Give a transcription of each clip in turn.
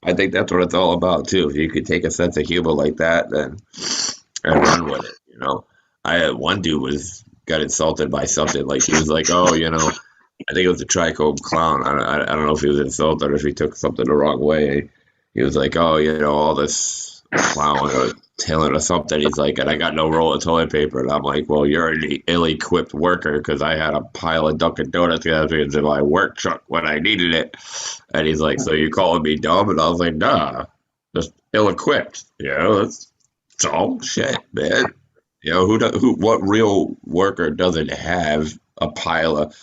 I think that's what it's all about too. If you could take a sense of humor like that, then and run with it. I had one dude was got insulted by something like he was like, oh, I think it was a trichome clown. I don't know if he was insulted or if he took something the wrong way. He was like, oh, all this clown or talent or something. He's like, and I got no roll of toilet paper. And I'm like, well, you're an ill-equipped worker because I had a pile of Dunkin' Donuts in my work truck when I needed it. And he's like, so you calling me dumb? And I was like, nah, just ill-equipped. It's all shit, man. What real worker doesn't have a pile of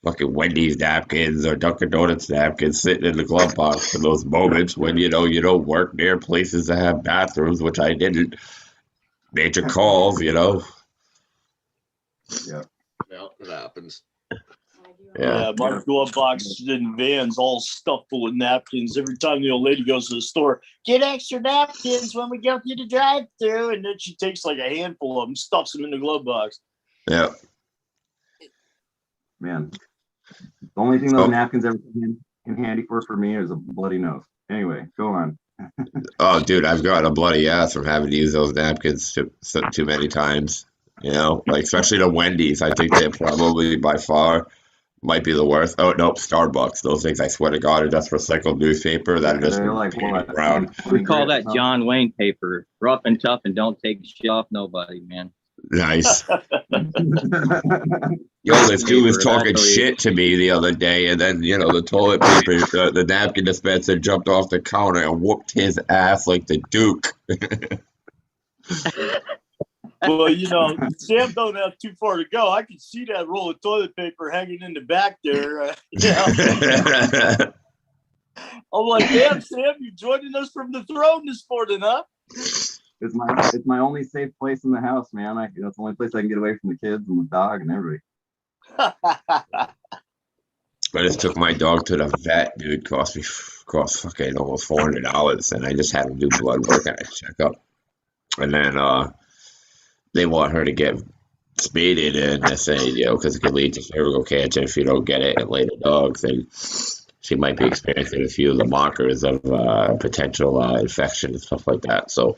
fucking Wendy's napkins or Dunkin' Donuts napkins sitting in the glove box for those moments when you don't work near places that have bathrooms, which I didn't. Major calls. Yeah. Yeah, it happens. Yeah. Yeah, my glove box is in vans all stuffed full of napkins. Every time the old lady goes to the store, get extra napkins when we go through the drive-through, and then she takes like a handful of them, stuffs them in the glove box. Yeah. Man, the only thing those napkins ever come in handy for me is a bloody nose. Anyway, go on. Oh, dude, I've got a bloody ass from having to use those napkins too many times. Like especially the Wendy's. I think they're probably by far might be the worst. Oh no, Starbucks. Those things, I swear to God, are just recycled newspaper that are just They're like painted what? brown. We call that John Wayne paper. Rough and tough and don't take shit off nobody, man. Nice. Yo, this dude was talking shit to me the other day, and then the toilet paper, the napkin dispenser jumped off the counter and whooped his ass like the Duke. Well, Sam don't have too far to go. I can see that roll of toilet paper hanging in the back there. I'm like, damn, Sam, you joining us from the throne this morning, huh? It's my only safe place in the house, man. It's the only place I can get away from the kids and the dog and everybody. I just took my dog to the vet, dude. Cost fucking almost $400, and I just had him do blood work and a checkup. And then they want her to get spaded, and they say, because it could lead to cervical cancer if you don't get it in later dogs, and she might be experiencing a few of the markers of potential infection and stuff like that. So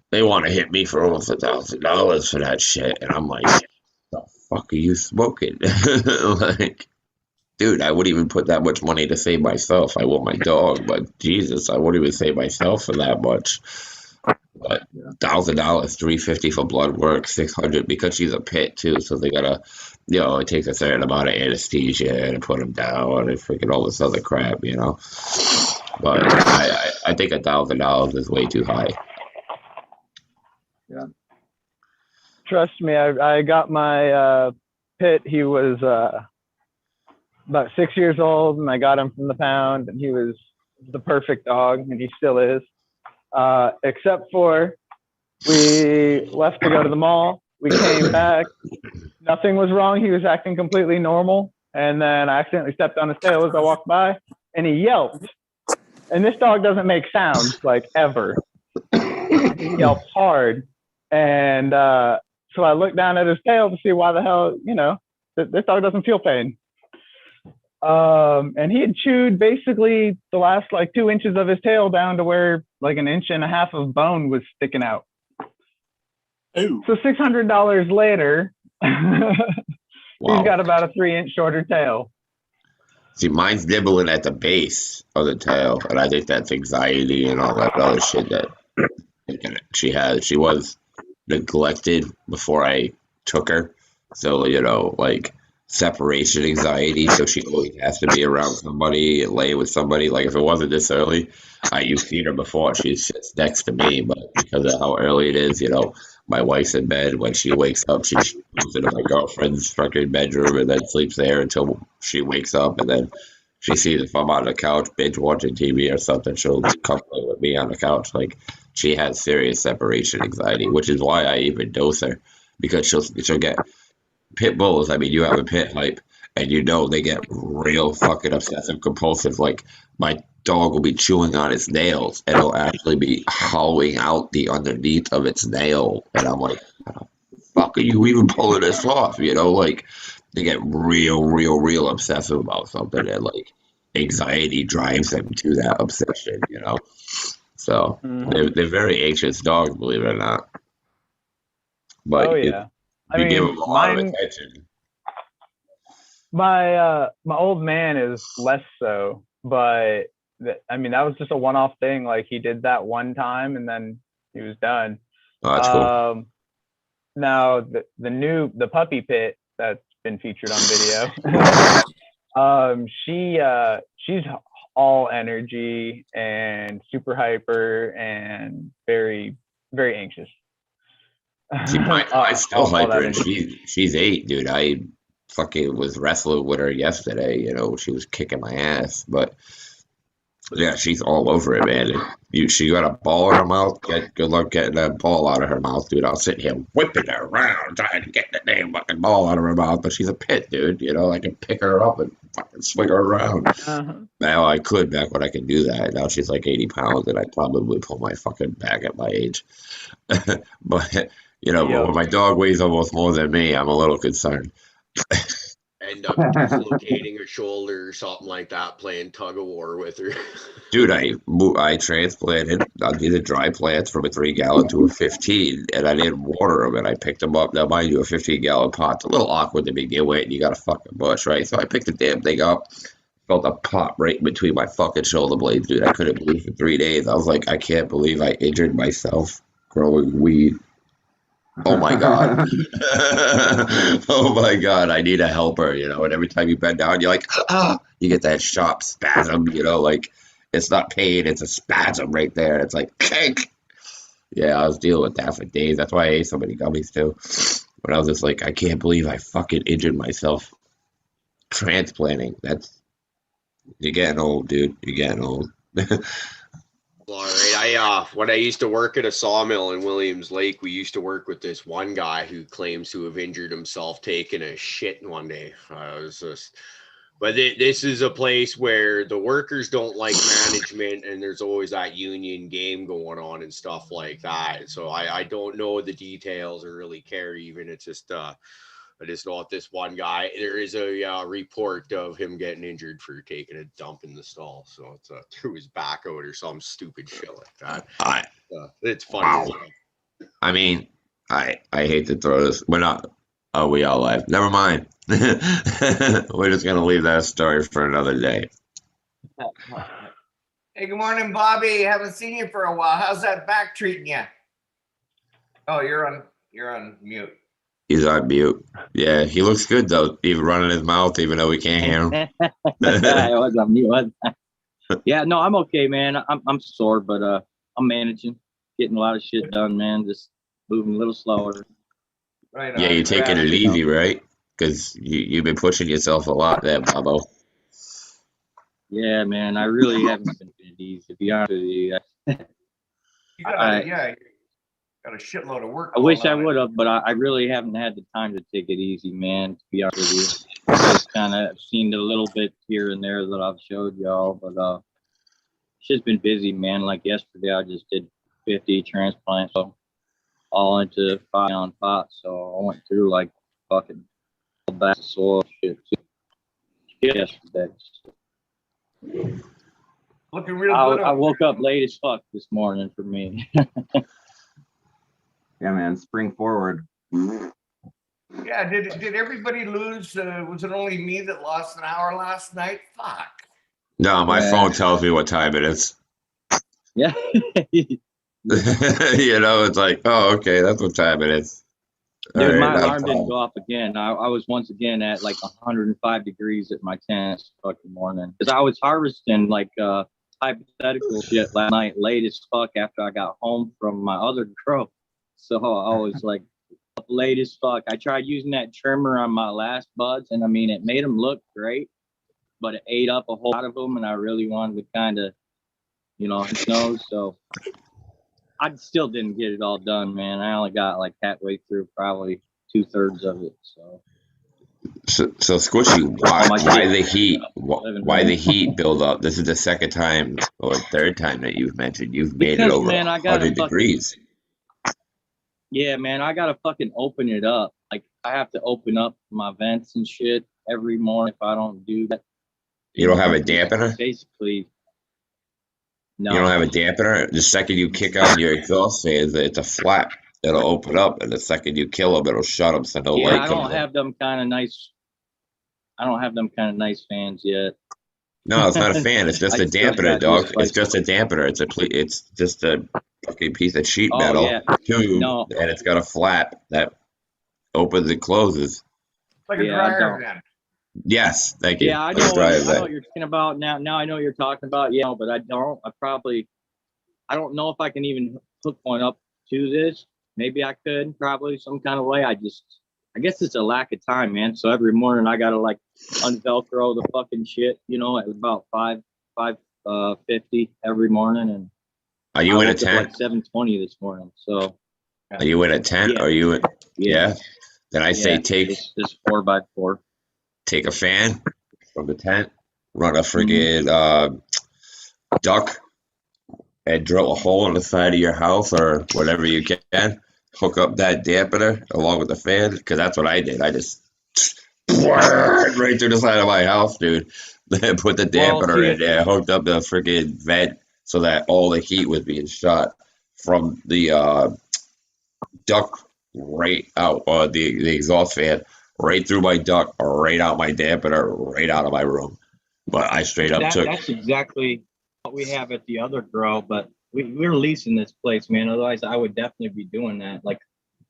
they want to hit me for almost $1,000 for that shit, and I'm like, the fuck are you smoking? Like, dude, I wouldn't even put that much money to save myself. I want my dog, but Jesus, I wouldn't even save myself for that much. But $1,000, $350 for blood work, $600 because she's a pit too. So they gotta, it takes a certain amount of anesthesia to put them down and freaking all this other crap. But I think $1,000 is way too high. Yeah. Trust me, I got my pit. He was about 6 years old, and I got him from the pound, and he was the perfect dog, and he still is. Except for we left to go to the mall. We came back. Nothing was wrong. He was acting completely normal. And then I accidentally stepped on his tail as I walked by, and he yelped. And this dog doesn't make sounds, like, ever. He yelped hard. And so I looked down at his tail to see why the hell, this dog doesn't feel pain. And he had chewed basically the last 2 inches of his tail down to where 1.5 inches of bone was sticking out. Ooh. So $600 later, Wow. He's got about a 3-inch shorter tail. See, mine's nibbling at the base of the tail, and I think that's anxiety and all that other shit that she has. She was neglected before I took her, so separation anxiety, so she always has to be around somebody and lay with somebody. Like if it wasn't this early, you've seen her before, she sits next to me, but because of how early it is, my wife's in bed. When she wakes up, she moves into my girlfriend's fucking bedroom and then sleeps there until she wakes up, and then she sees if I'm on the couch binge watching TV or something, she'll come play with me on the couch. Like she has serious separation anxiety, which is why I even dose her, because she'll get pit bulls. I mean, you have a pit hype, and they get real fucking obsessive compulsive. Like my dog will be chewing on its nails, and it'll actually be hollowing out the underneath of its nail, and I'm like, how the fuck are you even pulling this off? Like they get real obsessive about something, and anxiety drives them to that obsession, you know. So Mhm. they're very anxious dogs, believe it or not. But Oh if yeah. I you give mean, them a lot of mine, attention, my old man is less so, but I mean, that was just a one-off thing. Like he did that one time and then he was done. oh, that's cool. Now the puppy pit that's been featured on video. She's all energy and super hyper and very very anxious. See, my still All hyper, that and energy. she's 8, dude. I fucking was wrestling with her yesterday. You know, she was kicking my ass, but yeah, she's all over it, man. She got a ball in her mouth. Good luck getting that ball out of her mouth, dude. I'll sit here whipping her around trying to get the damn fucking ball out of her mouth, but she's a pit, dude. You know, I can pick her up and fucking swing her around. Uh-huh. Now I could back when I could do that. Now she's like 80 pounds, and I'd probably pull my fucking back at my age. But you know, but Yep. when my dog weighs almost more than me, I'm a little concerned. End up dislocating her shoulder or something like that, playing tug of war with her. Dude, I transplanted. I did a dry plants from a 3 gallon to a 15, and I didn't water them, and I picked them up. Now, mind you, a 15-gallon pot's a little awkward to begin with, and you got a fucking bush, right? So I picked the damn thing up, felt a pop right between my fucking shoulder blades, dude. I couldn't believe for 3 days. I was like, I can't believe I injured myself growing weed. Oh my God. Oh my God. I need a helper, you know. And every time you bend down, you're like, ah, you get that sharp spasm, you know, like it's not pain, it's a spasm right there. It's like, kink. Yeah, I was dealing with that for days. That's why I ate so many gummies too. But I was just like, I can't believe I fucking injured myself transplanting. You're getting old, dude. You're getting old. All right. When I used to work at a sawmill in Williams Lake, we used to work with this one guy who claims to have injured himself taking a shit one day. But this is a place where the workers don't like management, and there's always that union game going on and stuff like that. So I don't know the details or really care even. It's just I just know this one guy. There is a report of him getting injured for taking a dump in the stall. So it's threw his back out or some stupid shit like that. I, It's funny. wow. I mean, I hate to throw this. We're not. Oh, we all live. Never mind. We're just gonna leave that story for another day. Hey, good morning, Bobby. Haven't seen you for a while. How's that back treating you? Oh, you're on mute. He's on mute. Yeah, he looks good though, even running his mouth, even though we can't hear him. I was on mute. Yeah, no, I'm okay, man. I'm sore, but I'm managing, getting a lot of shit done, man. Just moving a little slower. Right. Yeah, you're taking it easy, right? Because you've been pushing yourself a lot there, Bobo. Yeah, man. I really haven't been doing it easy, to be honest with you. You got a shitload of work. I wish I would have, but I really haven't had the time to take it easy, man, to be honest with you. I just kind of seen a little bit here and there that I've showed y'all, but it's just been busy, man. Like yesterday, I just did 50 transplants, so all into 5-gallon pots. So I went through like fucking a bag of soil shit yesterday. Looking real good. I woke up late as fuck this morning for me. Yeah, man. Spring forward. Yeah. Did everybody lose? Was it only me that lost an hour last night? Fuck. No, my Yeah. phone tells me what time it is. Yeah. You know, it's like, oh, okay, that's what time it is. Dude, All right, my not a alarm didn't problem. go off again. I was once again at like 105 degrees at my tent this fucking morning. Because I was harvesting like hypothetical shit last night, late as fuck after I got home from my other grow. So I was like up late as fuck. I tried using that trimmer on my last buds, and I mean, it made them look great, but it ate up a whole lot of them, and I really wanted to kind of, so I still didn't get it all done, man. I only got like halfway through, probably 2/3 of it. So Squishy, why the heat? Why the heat build up? This is the second time or third time that you've mentioned you've made it Because, over man, I gotta 100 degrees. Yeah, man, I gotta fucking open it up. Like I have to open up my vents and shit every morning. If I don't do that, You don't have a dampener? Basically, no. You don't have a dampener? The second you kick on your exhaust fans, it's a flap. It'll open up, and the second you kill them, it'll shut them so no Yeah, light I comes don't in. have them kind of nice. I don't have them kind of nice fans yet. No, it's not a fan. It's just I a still dampener, got used dog. by It's just a dampener. It's just a fucking piece of sheet Oh, metal yeah. tube, No. and it's got a flap that opens and closes. Like a Yeah, I dryer don't. vent. Yes, thank you. Yeah, I Like know. a dryer I know vent. what you're talking about now. Now I know what you're talking about. Yeah, but I don't. I don't know if I can even hook one up to this. Maybe I could, probably some kind of way. I guess it's a lack of time, man. So every morning I gotta like unvelcro the fucking shit, at about 5:50 every morning, and Are you I in a woke up tent? like 7:20 this morning. So Are you in a tent? Yeah. Are you in? Yeah. Then I say yeah, take this 4x4. take a fan from the tent, run a Mm-hmm. friggin' duct, and drill a hole in the side of your house or whatever you can. Hook up that dampener along with the fan, because that's what I did. I just right through the side of my house, dude. Then put the Well, dampener see, in there, hooked up the friggin' vent so that all the heat was being shot from the duct right out, or the exhaust fan right through my duct, right out my dampener, right out of my room. But I straight up took. that's exactly what we have at the other grow, but we're leasing this place, man. Otherwise, I would definitely be doing that. Like,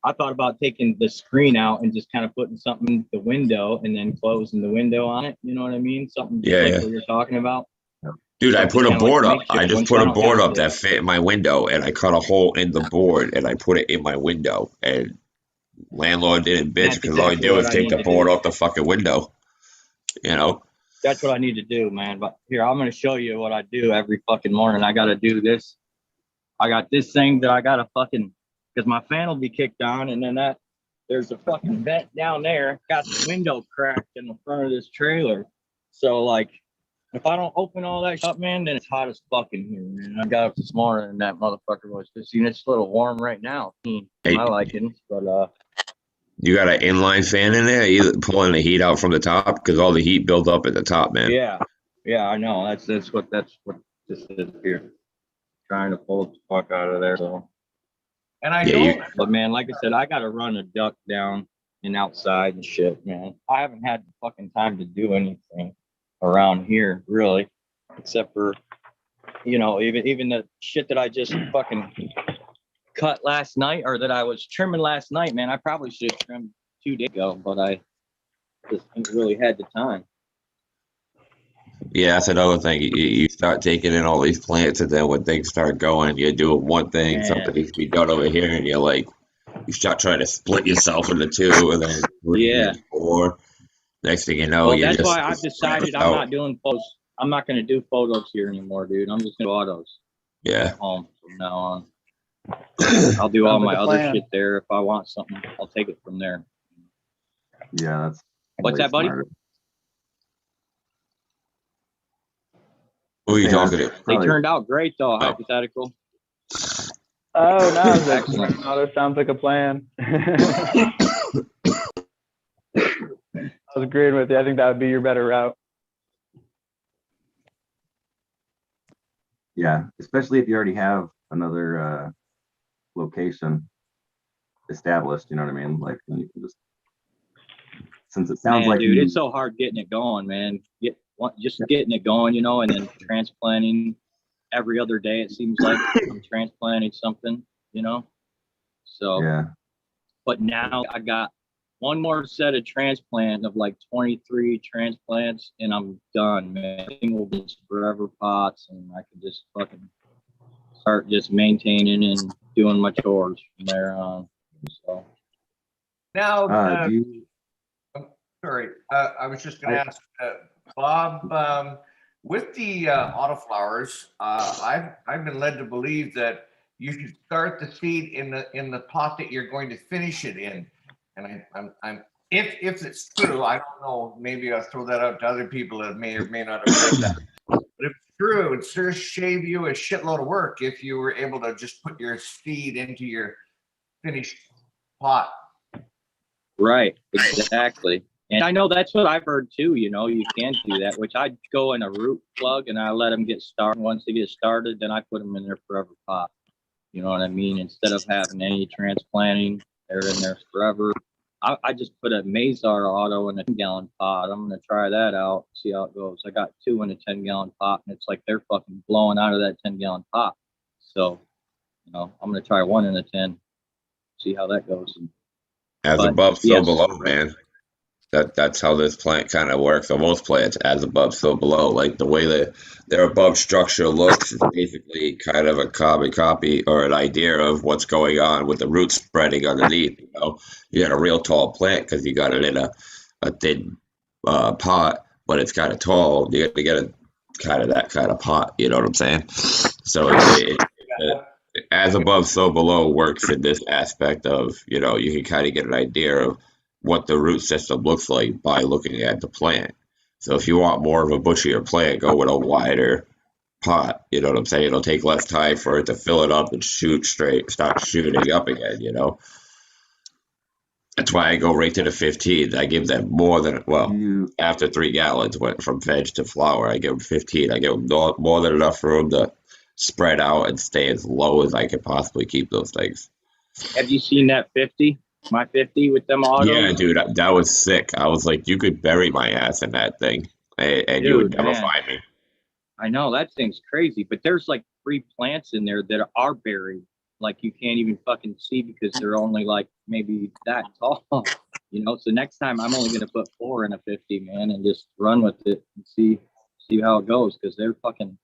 I thought about taking the screen out and just kind of putting something in the window and then closing the window on it. You know what I mean? Something just Yeah, like yeah. what you're talking about. Dude, I But put just a kind of like board up. I makeshift just one, so put I a don't board have up to. that fit in my window, and I cut a hole in the board, and I put it in my window. And landlord didn't bitch That's because all he exactly did was what I take need the to board do. off the fucking window. You know? That's what I need to do, man. But here, I'm going to show you what I do every fucking morning. I got to do this. I got this thing that I got to fucking, because my fan will be kicked on, and then there's a fucking vent down there. Got the window cracked in the front of this trailer. So, like, if I don't open all that shit up, man, then it's hot as fuck in here, man. I got up this morning, and that motherfucker was just, it's a little warm right now. Hey, I like it, but you got an inline fan in there? You pulling the heat out from the top because all the heat builds up at the top, man. yeah, I know. That's what this is here. Trying to pull the fuck out of there. So, And I Yeah, don't. but man, like I said, I got to run a duct down and outside and shit, man. I haven't had the fucking time to do anything around here, really, except for, even the shit that I just fucking cut last night, or that I was trimming last night, man. I probably should have trimmed 2 days ago, but I just ain't really had the time. Yeah, that's another thing. You start taking in all these plants, and then when things start going, you're doing one thing, Man. something needs to be done over here, and you're like, you start trying to split yourself into two, and then three, Yeah. and four. Next thing you know, Well, you're that's just why I've decided I'm not doing photos. I'm not going to do photos here anymore, dude. I'm just going to do autos Yeah. at home from now on. I'll do all Sounds my like a other plan. shit there. If I want something, I'll take it from there. Yeah, that's What's way that, buddy? smarter. Who are you Yeah, talking to? They probably. turned out great, though. Hypothetical. Oh, no, I was like, Excellent. no, that sounds like a plan. I was agreeing with you. I think that would be your better route. Yeah, especially if you already have another location established. You know what I mean? Like, then you can just, since it sounds Man, like dude, you, it's so hard getting it going, man. Just getting it going, and then transplanting every other day. It seems like I'm transplanting something, So, yeah, but now I got one more set of transplant of like 23 transplants, and I'm done, man. Everything will be forever pots, and I can just fucking start just maintaining and doing my chores from there on. So, Now, do you, sorry, I was just going to ask Bob. With the autoflowers, I've been led to believe that you should start the seed in the pot that you're going to finish it in. And I'm if it's true, I don't know. Maybe I'll throw that out to other people that may or may not have read that. But if it's true, it'd sure shave you a shitload of work if you were able to just put your seed into your finished pot. right, exactly. And I know that's what I've heard too. You know, you can do that, which I go in a root plug and I let them get started. Once they get started, then I put them in their forever pot. You know what I mean? Instead of having any transplanting, they're in there forever. I just put a Mazar auto in a 10-gallon pot. I'm going to try that out, see how it goes. I got 2 in a 10-gallon pot, and it's like they're fucking blowing out of that 10-gallon pot. So, you know, I'm going to try 1 in a 10, see how that goes. As But, above, so yes. below, man. That's how this plant kind of works. On most plants, as above, so below. Like the way that their above structure looks is basically kind of a carbon copy or an idea of what's going on with the roots spreading underneath. You know, you got a real tall plant because you got it in a thin pot, but it's kind of tall. You got to get a kind of that kind of pot. You know what I'm saying? So as above, so below works in this aspect of, you know, you can kind of get an idea of what the root system looks like by looking at the plant. So if you want more of a bushier plant, go with a wider pot. You know what I'm saying? It'll take less time for it to fill it up and start shooting up again, you know? That's why I go right to the 15. I give them more than, well, after 3 gallons, went from veg to flower, I give them 15. I give them more than enough room to spread out and stay as low as I can possibly keep those things. Have you seen that 50? My 50 with them autos? Yeah, dude, that was sick. I was like, you could bury my ass in that thing, and Dude, you would never man. find me. I know that thing's crazy, but there's like 3 plants in there that are buried. Like you can't even fucking see because they're only like maybe that tall, you know. So next time I'm only gonna put 4 in a 50, man, and just run with it and see how it goes because they're fucking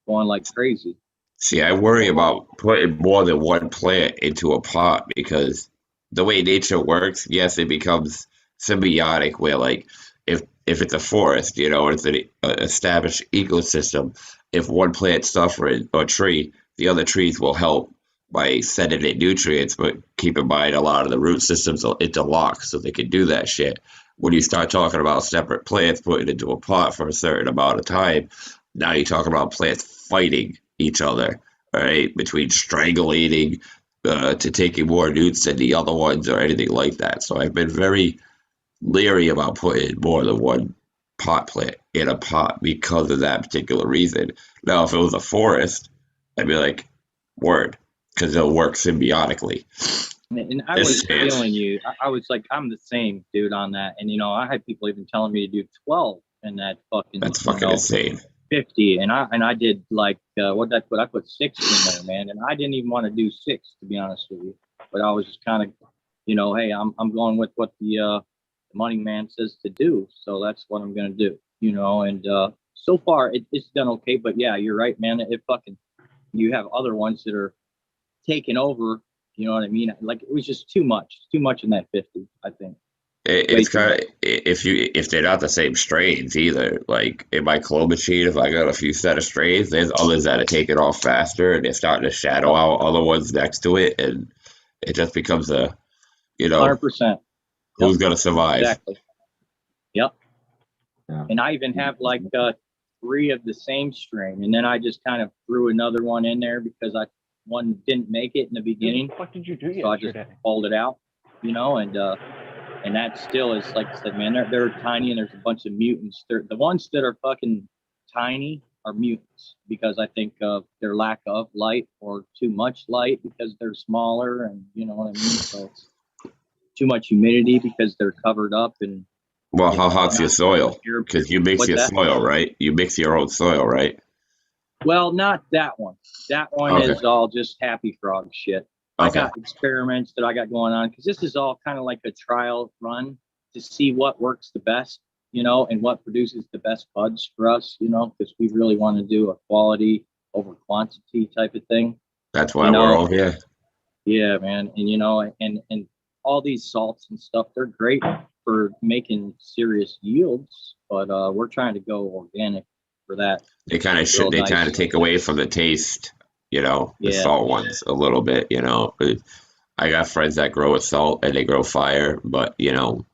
going like crazy. See, I worry about putting more than one plant into a pot because the way nature works, yes, it becomes symbiotic where like if it's a forest, you know, or it's an established ecosystem, if one plant suffers or tree, the other trees will help by sending it nutrients, but keep in mind a lot of the root systems will interlock so they can do that shit. When you start talking about separate plants put it into a pot for a certain amount of time, now you're talking about plants fighting each other, right? Between strangulating to taking more newts than the other ones or anything like that. So I've been very leery about putting more than one pot plant in a pot because of that particular reason. Now, if it was a forest, I'd be like, word, because they'll work symbiotically. And I was feeling you. I was like, I'm the same dude on that. And you know, I had people even telling me to do 12 in that fucking. That's fucking insane. 50, and I did like what did I put? I put 6 in there, man, and I didn't even want to do 6 to be honest with you. But I was just kind of, you know, hey, I'm going with what the money man says to do, so that's what I'm gonna do, you know. And so far it's done okay, but yeah, you're right, man. It fucking you have other ones that are taking over. You know what I mean? Like it was just too much in that 50. I think. It's kind of if they're not the same strains either. Like in my clone machine, if I got a few set of strains, there's others that are taking off faster and they're starting to shadow out other ones next to it, and it just becomes a, you know, 100%. Who's gonna survive? Exactly. Yep. Yeah. And I even have like 3 of the same strain, and then I just kind of threw another one in there because one didn't make it in the beginning. What the fuck did you do yesterday? So I just pulled it out, you know, and that still is, like I said, man, they're tiny, and there's a bunch of mutants. The ones that are fucking tiny are mutants because I think of their lack of light or too much light because they're smaller, and you know what I mean. So it's too much humidity because they're covered up. And well, how hot's your soil? Because you mix your soil, right? You mix your own soil, right? Well, not that one. That one is all just happy frog shit. I got experiments that I got going on because this is all kind of like a trial run to see what works the best, you know, and what produces the best buds for us, you know, because we really want to do a quality over quantity type of thing. That's why we're all here. Yeah, man. And, you know, and all these salts and stuff, they're great for making serious yields, but we're trying to go organic for that. They kind of take away from the taste. You know, the salt ones a little bit, you know. I got friends that grow with salt and they grow fire, but, you know,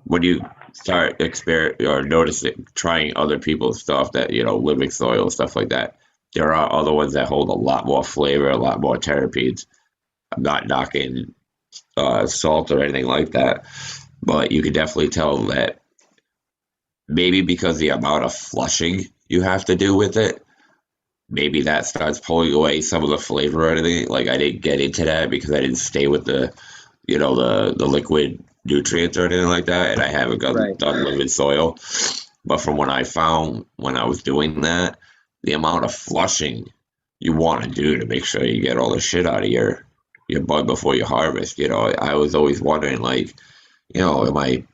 when you start noticing, trying other people's stuff that, you know, living soil, stuff like that, there are other ones that hold a lot more flavor, a lot more terpenes. I'm not knocking salt or anything like that, but you can definitely tell that maybe because the amount of flushing you have to do with it, maybe that starts pulling away some of the flavor or anything. Like I didn't get into that because I didn't stay with the, the liquid nutrients or anything like that, and I haven't Right. done living soil. But from what I found when I was doing that, the amount of flushing you want to do to make sure you get all the shit out of your bud before you harvest. I was always wondering, like, am I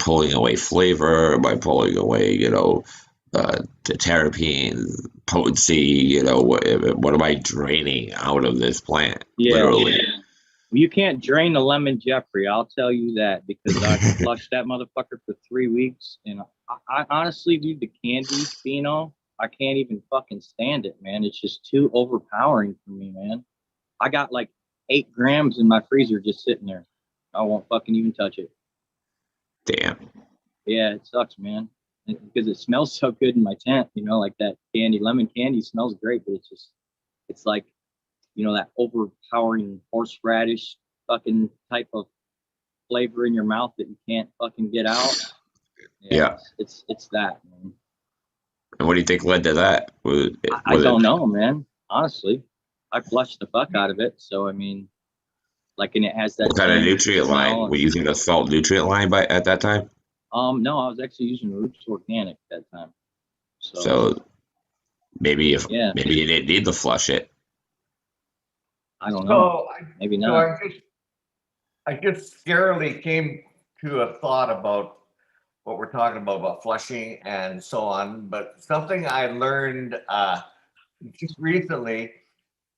pulling away flavor? Am I pulling away, the terpenes, potency? What am I draining out of this plant? Yeah. Literally. You can't drain the lemon Jeffrey. I'll tell you that because I flushed that motherfucker for 3 weeks, and I honestly, dude, the candy pheno, I can't even fucking stand it, man. It's just too overpowering for me, man. I got like 8 grams in my freezer just sitting there. I won't fucking even touch it. Damn. Yeah, it sucks, man. Because it smells so good in my tent, like that candy, lemon candy smells great, but it's like, that overpowering horseradish fucking type of flavor in your mouth that you can't fucking get out. Yeah. It's that, man. And what do you think led to that? I don't know, man. Honestly, I flushed the fuck out of it. So, I mean, like, and it has that. What kind of same nutrient smell. line? Were you using a salt nutrient line at that time? No, I was actually using Roots Organic that time. So maybe you didn't need to flush it. I don't know. So Maybe so not. I just scarily came to a thought about what we're talking about flushing and so on. But something I learned just recently,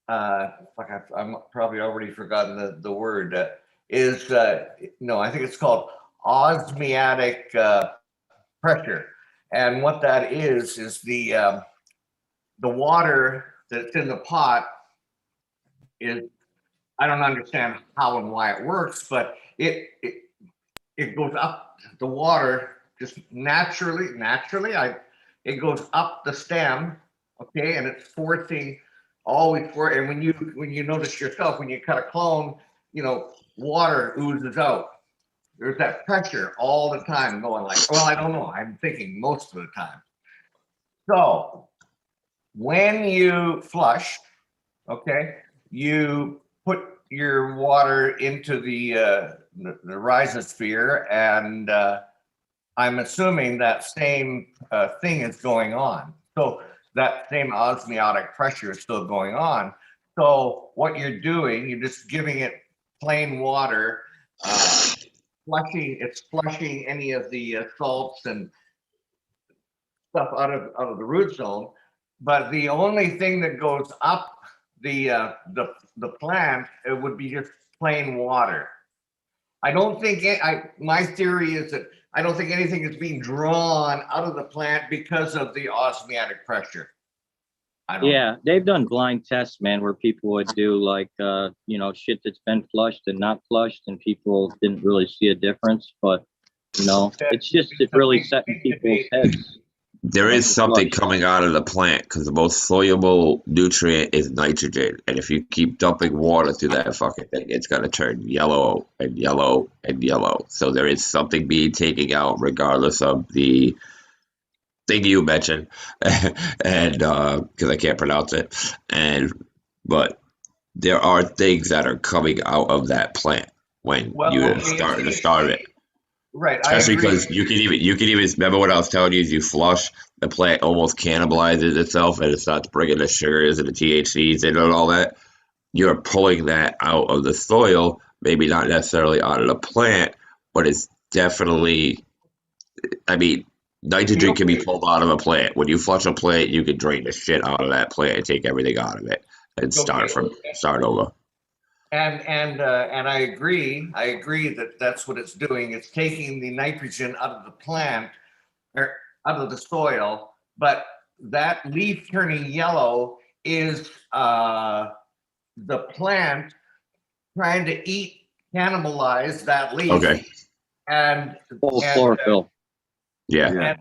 I'm probably already forgotten the word, is I think it's called osmotic pressure. And what that is the water that's in the pot is, I don't understand how and why it works, but it goes up the water just naturally. It goes up the stem, okay, and it's forcing always for. And when you notice yourself when you cut a clone, water oozes out. There's that pressure all the time going like, well, I don't know. I'm thinking most of the time. So when you flush, okay, you put your water into the rhizosphere, and I'm assuming that same thing is going on. So that same osmotic pressure is still going on. So what you're doing, you're just giving it plain water, it's flushing any of the salts and stuff out of the root zone. But the only thing that goes up the plant, it would be just plain water. I don't think my theory is that I don't think anything is being drawn out of the plant because of the osmotic pressure. Yeah, they've done blind tests, man, where people would do like shit that's been flushed and not flushed, and people didn't really see a difference. But it's just really setting people's heads. There is something coming out of the plant because the most soluble nutrient is nitrogen, and if you keep dumping water through that fucking thing, it's gonna turn yellow and yellow and yellow. So there is something being taken out, regardless of the thing you mentioned, and because I can't pronounce it, but there are things that are coming out of that plant when you're starting to starve it. Right, especially because you can even remember what I was telling you is you flush, the plant almost cannibalizes itself and it starts bringing the sugars and the THCs in and all that. You're pulling that out of the soil, maybe not necessarily out of the plant, but it's definitely, I mean, nitrogen can be pulled out of a plant. When you flush a plant, you can drain the shit out of that plant and take everything out of it and start over. And I agree. I agree that that's what it's doing. It's taking the nitrogen out of the plant or out of the soil. But that leaf turning yellow is the plant trying to cannibalize that leaf. Okay. And chlorophyll. Yeah. And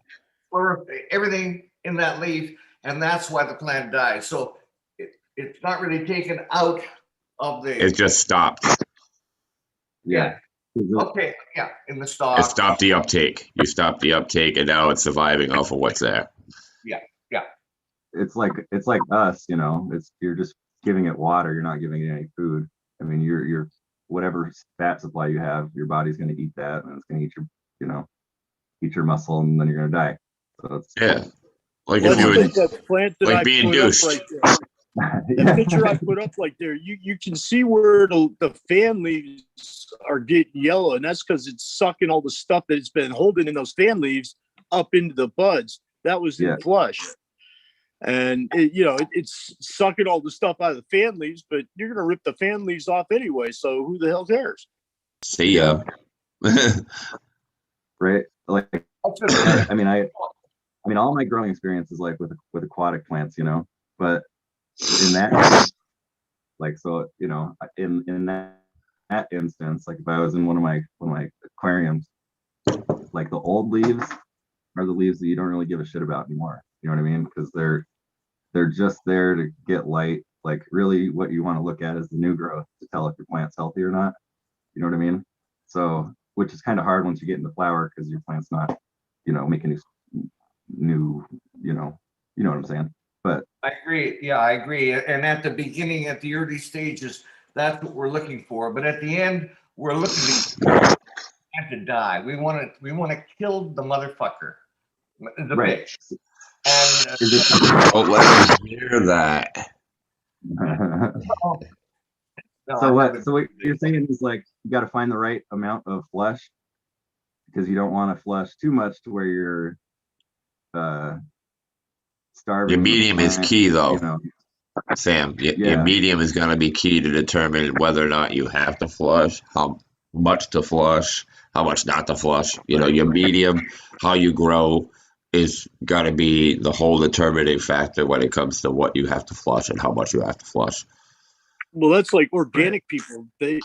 everything in that leaf, and that's why the plant dies. So it's not really taken out of the. It just stopped. Yeah. Okay, yeah, in the It stock. stopped the uptake. You stopped the uptake, and now it's surviving off of what's there. It's like us, you know. You're just giving it water. You're not giving it any food. I mean, you're whatever fat supply you have, your body's going to eat that, and it's going to eat your, you know, eat your muscle, and then you're going to die. So it's Yeah, like Well, if you that's were like that plant that like I being put up douched. right there. That picture I put up like there, you can see where the fan leaves are getting yellow, and that's because it's sucking all the stuff that it's been holding in those fan leaves up into the buds. That was in flush. And it's sucking all the stuff out of the fan leaves, but you're gonna rip the fan leaves off anyway. So who the hell cares? See ya. Right. Like, I mean, all my growing experience is like with aquatic plants, you know. But in that, like, so you know, in that instance, like if I was in one of my aquariums, like the old leaves are the leaves that you don't really give a shit about anymore. You know what I mean? Because they're just there to get light. Like really what you want to look at is the new growth to tell if your plant's healthy or not. You know what I mean? So, which is kind of hard once you get into flower because your plant's not, you know, making new, you know what I'm saying? But I agree. Yeah, I agree. And at the beginning, at the early stages, that's what we're looking for. But at the end, we're looking to die. We want to kill the motherfucker, the right. bitch. And Don't let them hear that. So what you're saying is like you got to find the right amount of flush because you don't want to flush too much to where you're starving. Your medium is key, though, you know. Sam. Your medium is going to be key to determine whether or not you have to flush, how much to flush, how much not to flush. You know, your medium, how you grow, is got to be the whole determining factor when it comes to what you have to flush and how much you have to flush. Well, that's like organic people. They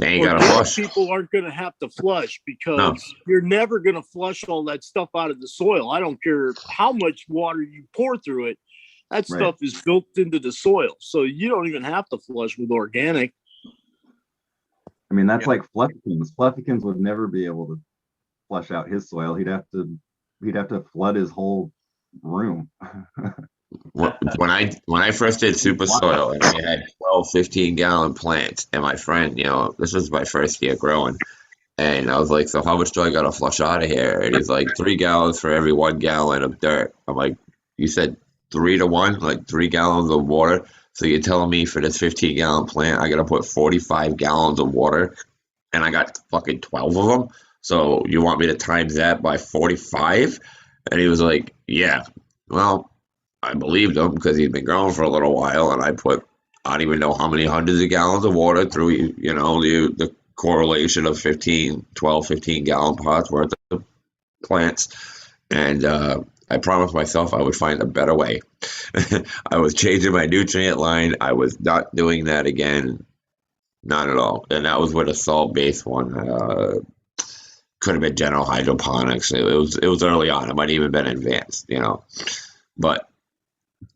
ain't got to organic flush. people aren't going to have to flush because No. you're never going to flush all that stuff out of the soil. I don't care how much water you pour through it. That stuff is built into the soil. So you don't even have to flush with organic. I mean, that's like Fluffykins. Fluffykins would never be able to flush out his soil. He'd have to flood his whole room. When I first did super soil and I had 12, 15 gallon plants, and my friend, you know, this was my first year growing, and I was like, so how much do I gotta flush out of here? And he's like, 3 gallons for every 1 gallon of dirt. I'm like, you said 3 to 1, like 3 gallons of water. So you're telling me for this 15 gallon plant, I gotta put 45 gallons of water, and I got fucking 12 of them. So you want me to times that by 45? And he was like, yeah. Well, I believed him because he'd been growing for a little while, and I don't even know how many hundreds of gallons of water through, you know, the correlation of 15 gallon pots worth of plants. And I promised myself I would find a better way. I was changing my nutrient line. I was not doing that again. Not at all. And that was with a salt-based one. Could have been general hydroponics. It was early on. It might have even been advanced, you know. But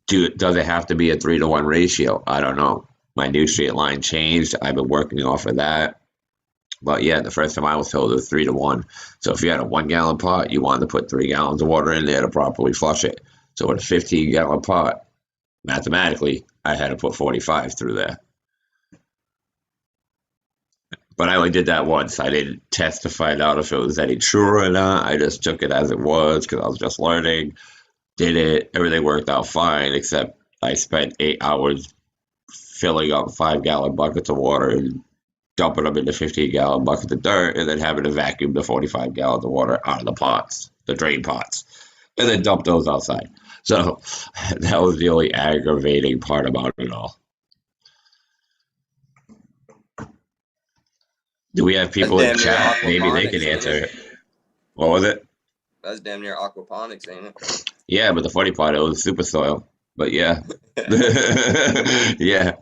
does it have to be a 3 to 1 ratio? I don't know. My nutrient line changed. I've been working off of that. But yeah, the first time I was told it was 3 to 1. So if you had a 1 gallon pot, you wanted to put 3 gallons of water in there to properly flush it. So with a 15 gallon pot, mathematically, I had to put 45 through there. But I only did that once. I didn't test to find out if it was any truer or not. I just took it as it was because I was just learning. Did it. Everything worked out fine, except I spent 8 hours filling up 5 gallon buckets of water and dumping them into 15 gallon buckets of dirt and then having to vacuum the 45 gallons of water out of the pots, the drain pots, and then dump those outside. So that was the only aggravating part about it all. Do we have people in chat? Maybe they can answer it. What was it? That's damn near aquaponics, ain't it? Yeah, but the funny part, it was super soil. But yeah. Yeah.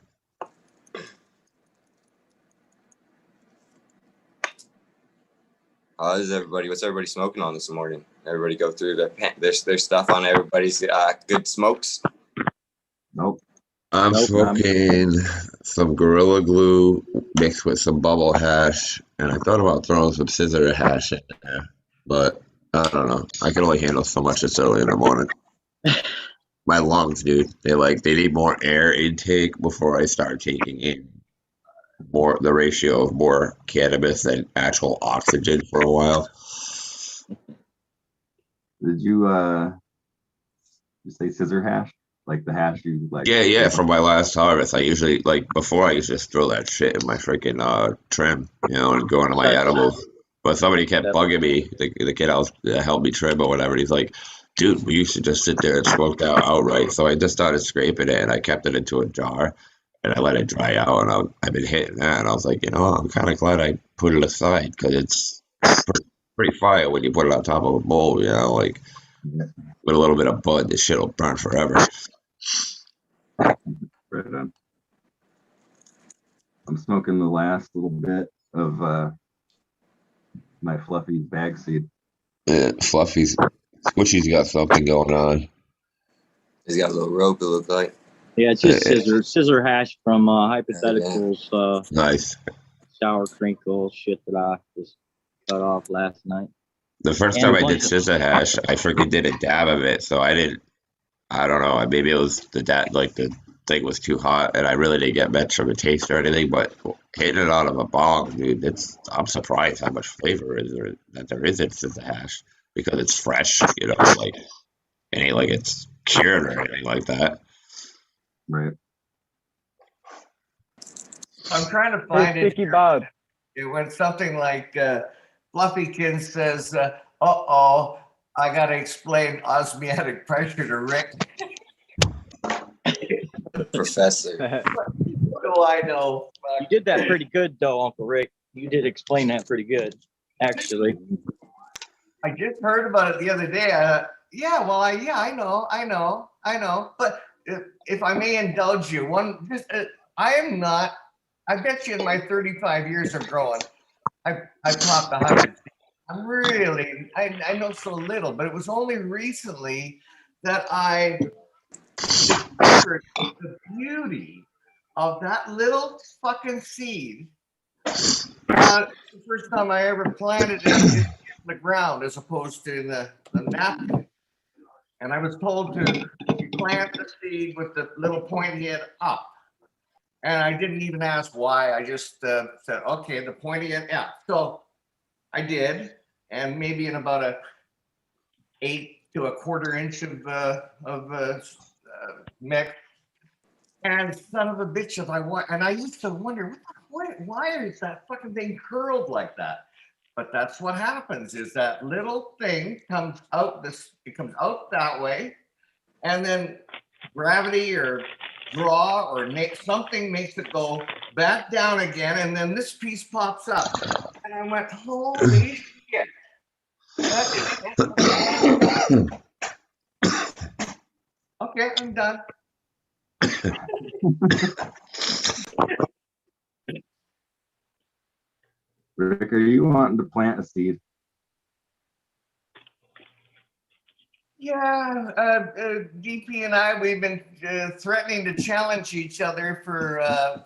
How is everybody? What's everybody smoking on this morning? Everybody go through their stuff on everybody's good smokes. Nope. I'm smoking some Gorilla Glue mixed with some bubble hash, and I thought about throwing some scissor hash in there, but I don't know. I can only handle so much this early in the morning. My lungs, dude, they need more air intake before I start taking in more the ratio of more cannabis than actual oxygen for a while. Did you say scissor hash? Like the hash you like? Yeah. From my last harvest, I usually before I used to just throw that shit in my freaking trim, and go into my edibles. But somebody kept bugging me, the kid else that helped me trim or whatever. He's like, dude, we used to just sit there and smoke that outright. So I just started scraping it and I kept it into a jar and I let it dry out. And I've been hitting that. And I was like, I'm kind of glad I put it aside because it's pretty fire when you put it on top of a bowl, like with a little bit of bud, this shit will burn forever. Right on. I'm smoking the last little bit of my Fluffy's bag seed. Yeah, Fluffy's Squishy's got something going on. He's got a little rope, it looks like. Yeah, it's just scissor hash from Hypotheticals. Nice. Sour crinkle shit that I just cut off last night. The first time I did scissor hash, I freaking did a dab of it, so I don't know, maybe it was the thing was too hot, and I really didn't get much of a taste or anything, but hitting it out of a bong, dude, I'm surprised how much flavor there is in scissor hash, because it's fresh, like, it ain't like it's cured or anything like that. Right. I'm trying to find Hey, Sticky Bob. it when something like Fluffykins says, uh-oh, I got to explain osmotic pressure to Rick. Professor. What do I know? You did that pretty good, though, Uncle Rick. You did explain that pretty good, actually. I just heard about it the other day. I know. But if I may indulge you, I bet you in my 35 years of growing, I've popped 100. I know so little, but it was only recently that I discovered the beauty of that little fucking seed. It's the first time I ever planted it in the ground as opposed to in the napkin. And I was told to plant the seed with the little pointy end up. And I didn't even ask why. I just said, okay, the pointy end up. So I did. And maybe in about a 8 to a quarter inch of mix. And son of a bitch, and I used to wonder, why is that fucking thing curled like that? But that's what happens, is that little thing comes out that way, and then gravity or draw or something makes it go back down again, and then this piece pops up. And I went, holy shit. Okay, I'm done. Rick, are you wanting to plant a seed? Yeah, DP and I, we've been threatening to challenge each other for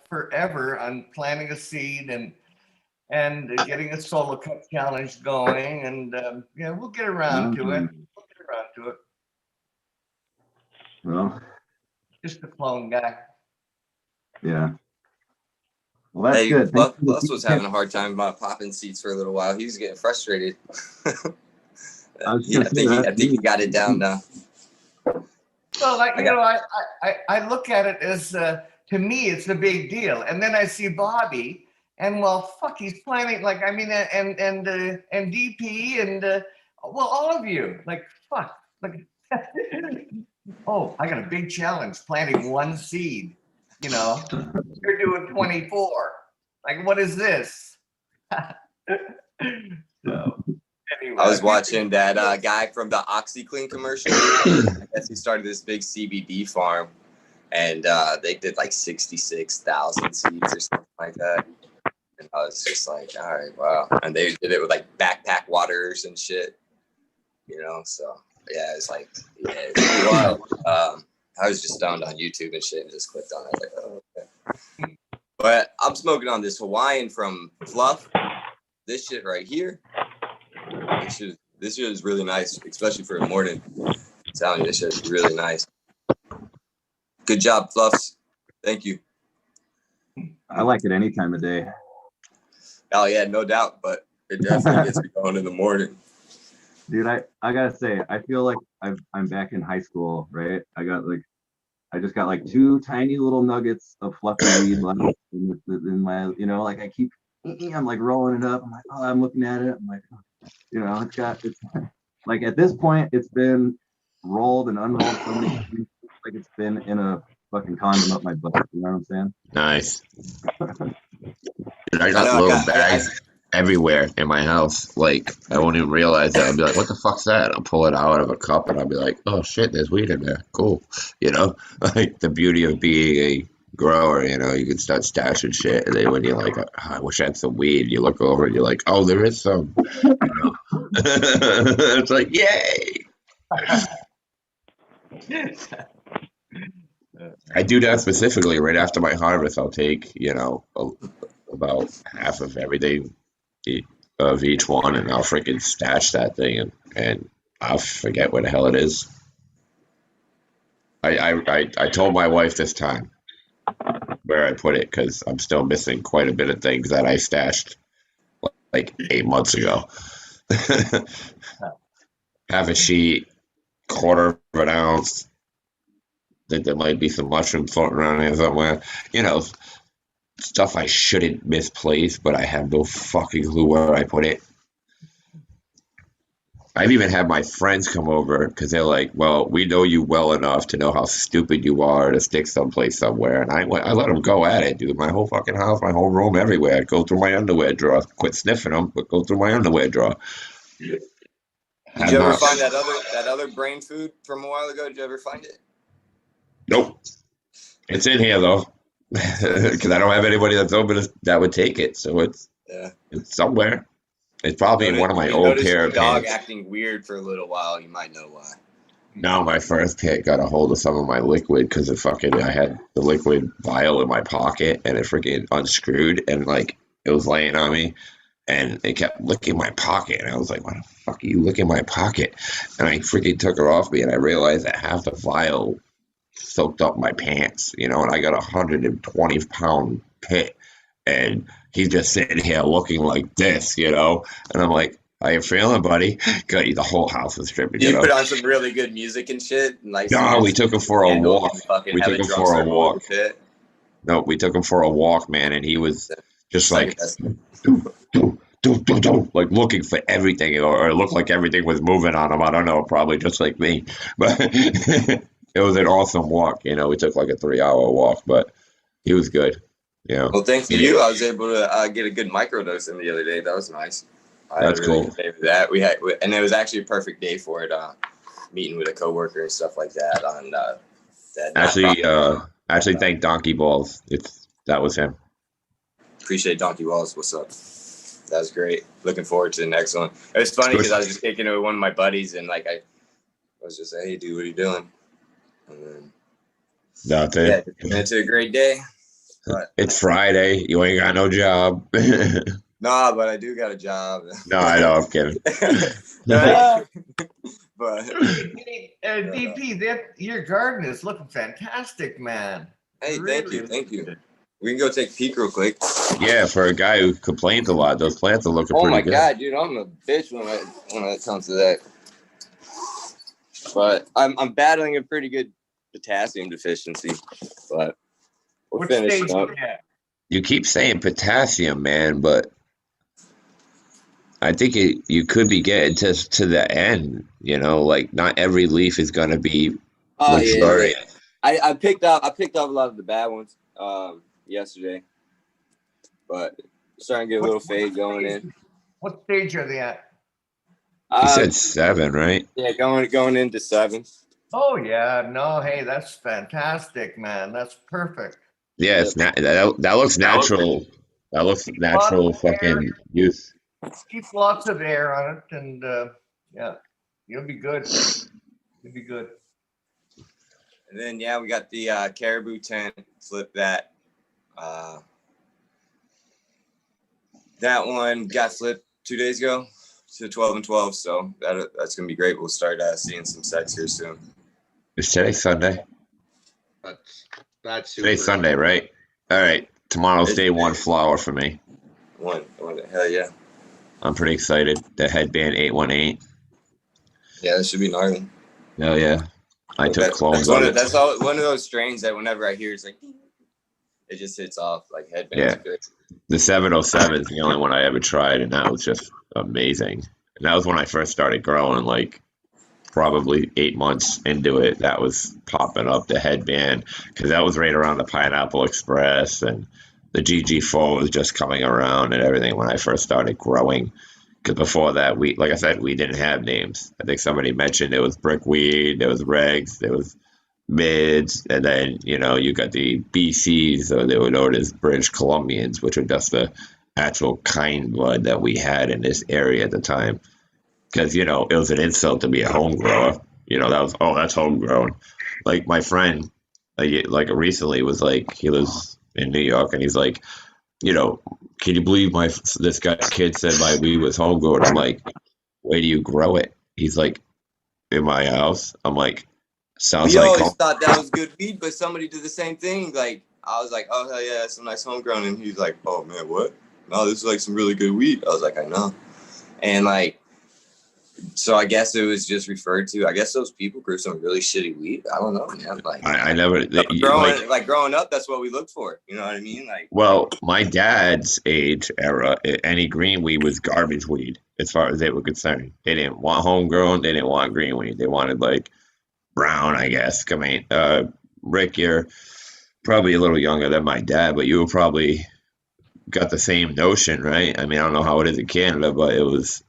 forever on planting a seed and getting a solo cup challenge going, and we'll get around to it. Well, Just a clone guy. Yeah. Well, that's good. Plus was having a hard time popping seeds for a little while. He was getting frustrated. I think he got it down now. Well, I look at it as to me, it's a big deal. And then I see Bobby, and he's planning and DP and all of you, oh, I got a big challenge planting one seed. You're doing 24. Like, what is this? So. Anyway. I was watching that guy from the OxyClean commercial. I guess he started this big CBD farm, and they did like 66,000 seeds or something like that. And I was just like, all right, wow. And they did it with like backpack waters and shit, So yeah, it's pretty wild. I was just stoned on YouTube and shit and just clicked on it. I was like, oh, okay. But I'm smoking on this Hawaiian from Fluff. This shit right here. This shit is really nice, especially for a morning. I'm telling you, this shit is really nice. Good job, Fluffs. Thank you. I like it any time of day. Oh yeah, no doubt, but it definitely gets me going in the morning. Dude, I gotta say, I feel like I'm back in high school, right? I just got like 2 tiny little nuggets of fluffy weed left in my, like I'm like rolling it up. I'm like, oh, I'm looking at it. I'm like, it's like at this point, it's been rolled and unrolled so many times, like it's been in a fucking condom up my butt. You know what I'm saying? Nice. Dude, I I got know, little bags everywhere in my house. Like, I won't even realize it. I'll be like, what the fuck's that? I'll pull it out of a cup and I'll be like, oh shit, there's weed in there. Cool. Like the beauty of being a grower, you can start stashing shit. And then when you're like, oh, I wish I had some weed, you look over and you're like, oh, there is some. It's like, yay. I do that specifically right after my harvest. I'll take, about half of everything of each one, and I'll freaking stash that thing, and I'll forget where the hell it is. I told my wife this time where I put it because I'm still missing quite a bit of things that I stashed like 8 months ago. Half a sheet, quarter of an ounce. Think there might be some mushrooms floating around here somewhere. Stuff I shouldn't misplace, but I have no fucking clue where I put it. I've even had my friends come over because they're like, well, we know you well enough to know how stupid you are to stick someplace somewhere. And I let them go at it, dude. My whole fucking house, my whole room, everywhere. I'd go through my underwear drawer. Quit sniffing them, but go through my underwear drawer. Did you ever find that other brain food from a while ago? Did you ever find it? Nope. It's in here, though. Because I don't have anybody that's open that would take it. So it's somewhere. It's probably in one of my old pair of dog pants. acting weird for a little while. You might know why. No, my first pet got a hold of some of my liquid because I had the liquid vial in my pocket and it freaking unscrewed and like it was laying on me and it kept licking my pocket and I was like, why the fuck are you licking my pocket? And I freaking took her off me and I realized that half the vial soaked up my pants, and I got 120-pound pit and he's just sitting here looking like this, and I'm like, how you feeling, buddy? Good. The whole house was stripping, You put on some really good music and shit. No, we took him for a walk. We took him for a walk. No, we took him for a walk, man, and he was just like like looking for everything, or it looked like everything was moving on him. I don't know, probably just like me, but it was an awesome walk. We took like a 3-hour walk, but he was good. Well, thanks to you, I was able to get a good microdose in the other day. That was nice. That's cool. That and it was actually a perfect day for it. Meeting with a coworker and stuff like that. On that. Actually, thank Donkey Balls. That was him. Appreciate Donkey Balls. What's up? That was great. Looking forward to the next one. It was funny because I was just kicking it with one of my buddies, and like I was just like, "Hey, dude, what are you doing?" And then it's a great day. But it's Friday. You ain't got no job. Nah, but I do got a job. No, I know. I'm kidding. But DP, your garden is looking fantastic, man. Hey, thank you. We can go take a peek real quick. Yeah, for a guy who complains a lot, those plants are looking pretty good. Oh my god, dude, I'm a bitch when it comes to that. But I'm battling a pretty good potassium deficiency. But we're finished up. You keep saying potassium, man, but I think you could be getting to the end. Like not every leaf is gonna be luxurious. Yeah. I picked up a lot of the bad ones yesterday, but starting to get a little fade going in. What stage are they at? You said 7, right? Yeah, going into 7. Oh yeah, no, hey, that's fantastic, man. That's perfect. Yeah, that looks natural. That looks natural fucking use. Keep lots of air on it, and yeah, you'll be good. You'll be good. And then we got the Caribou tent. Flip that. that one got flipped 2 days ago to 12 and 12. So that's gonna be great. We'll start seeing some sets here soon. Is today Sunday? That's super. Today's Sunday, right? All right. Tomorrow's day one flower for me. One, hell yeah. I'm pretty excited. The headband 818. Yeah, that should be gnarly. Hell yeah. I took clones one of of, it. that's all, one of those strains that whenever I hear it's like it just hits off like headbands. Yeah. The 707 is the only one I ever tried, and that was just amazing. And that was when I first started growing, like probably 8 months into it. That was popping up the headband because that was right around the Pineapple Express, and the GG4 was just coming around and everything when I first started growing. Because before that, like I said, we didn't have names. I think somebody mentioned there was brickweed, there was regs, there was mids, and then you got the BCs, or they were known as British Columbians, which were just the actual kind blood that we had in this area at the time. Because it was an insult to be a home grower. That's homegrown. Like my friend, like recently was like, he lives in New York, and he's like, can you believe this kid said my weed was homegrown? I'm like, where do you grow it? He's like, in my house. I'm like, sounds we like always thought that was good weed, but somebody did the same thing. Like I was like, oh hell yeah, that's some nice homegrown, and he's like, oh man, what? No, this is like some really good weed. I was like, I know, and like, so I guess it was just referred to. I guess those people grew some really shitty weed. I don't know, man. Like I never growing up, that's what we looked for. You know what I mean? Like, well, my dad's age era, any green weed was garbage weed as far as they were concerned. They didn't want homegrown. They didn't want green weed. They wanted like brown, I guess. I mean, Rick, you're probably a little younger than my dad, but you were probably got the same notion, right? I mean, I don't know how it is in Canada, but it was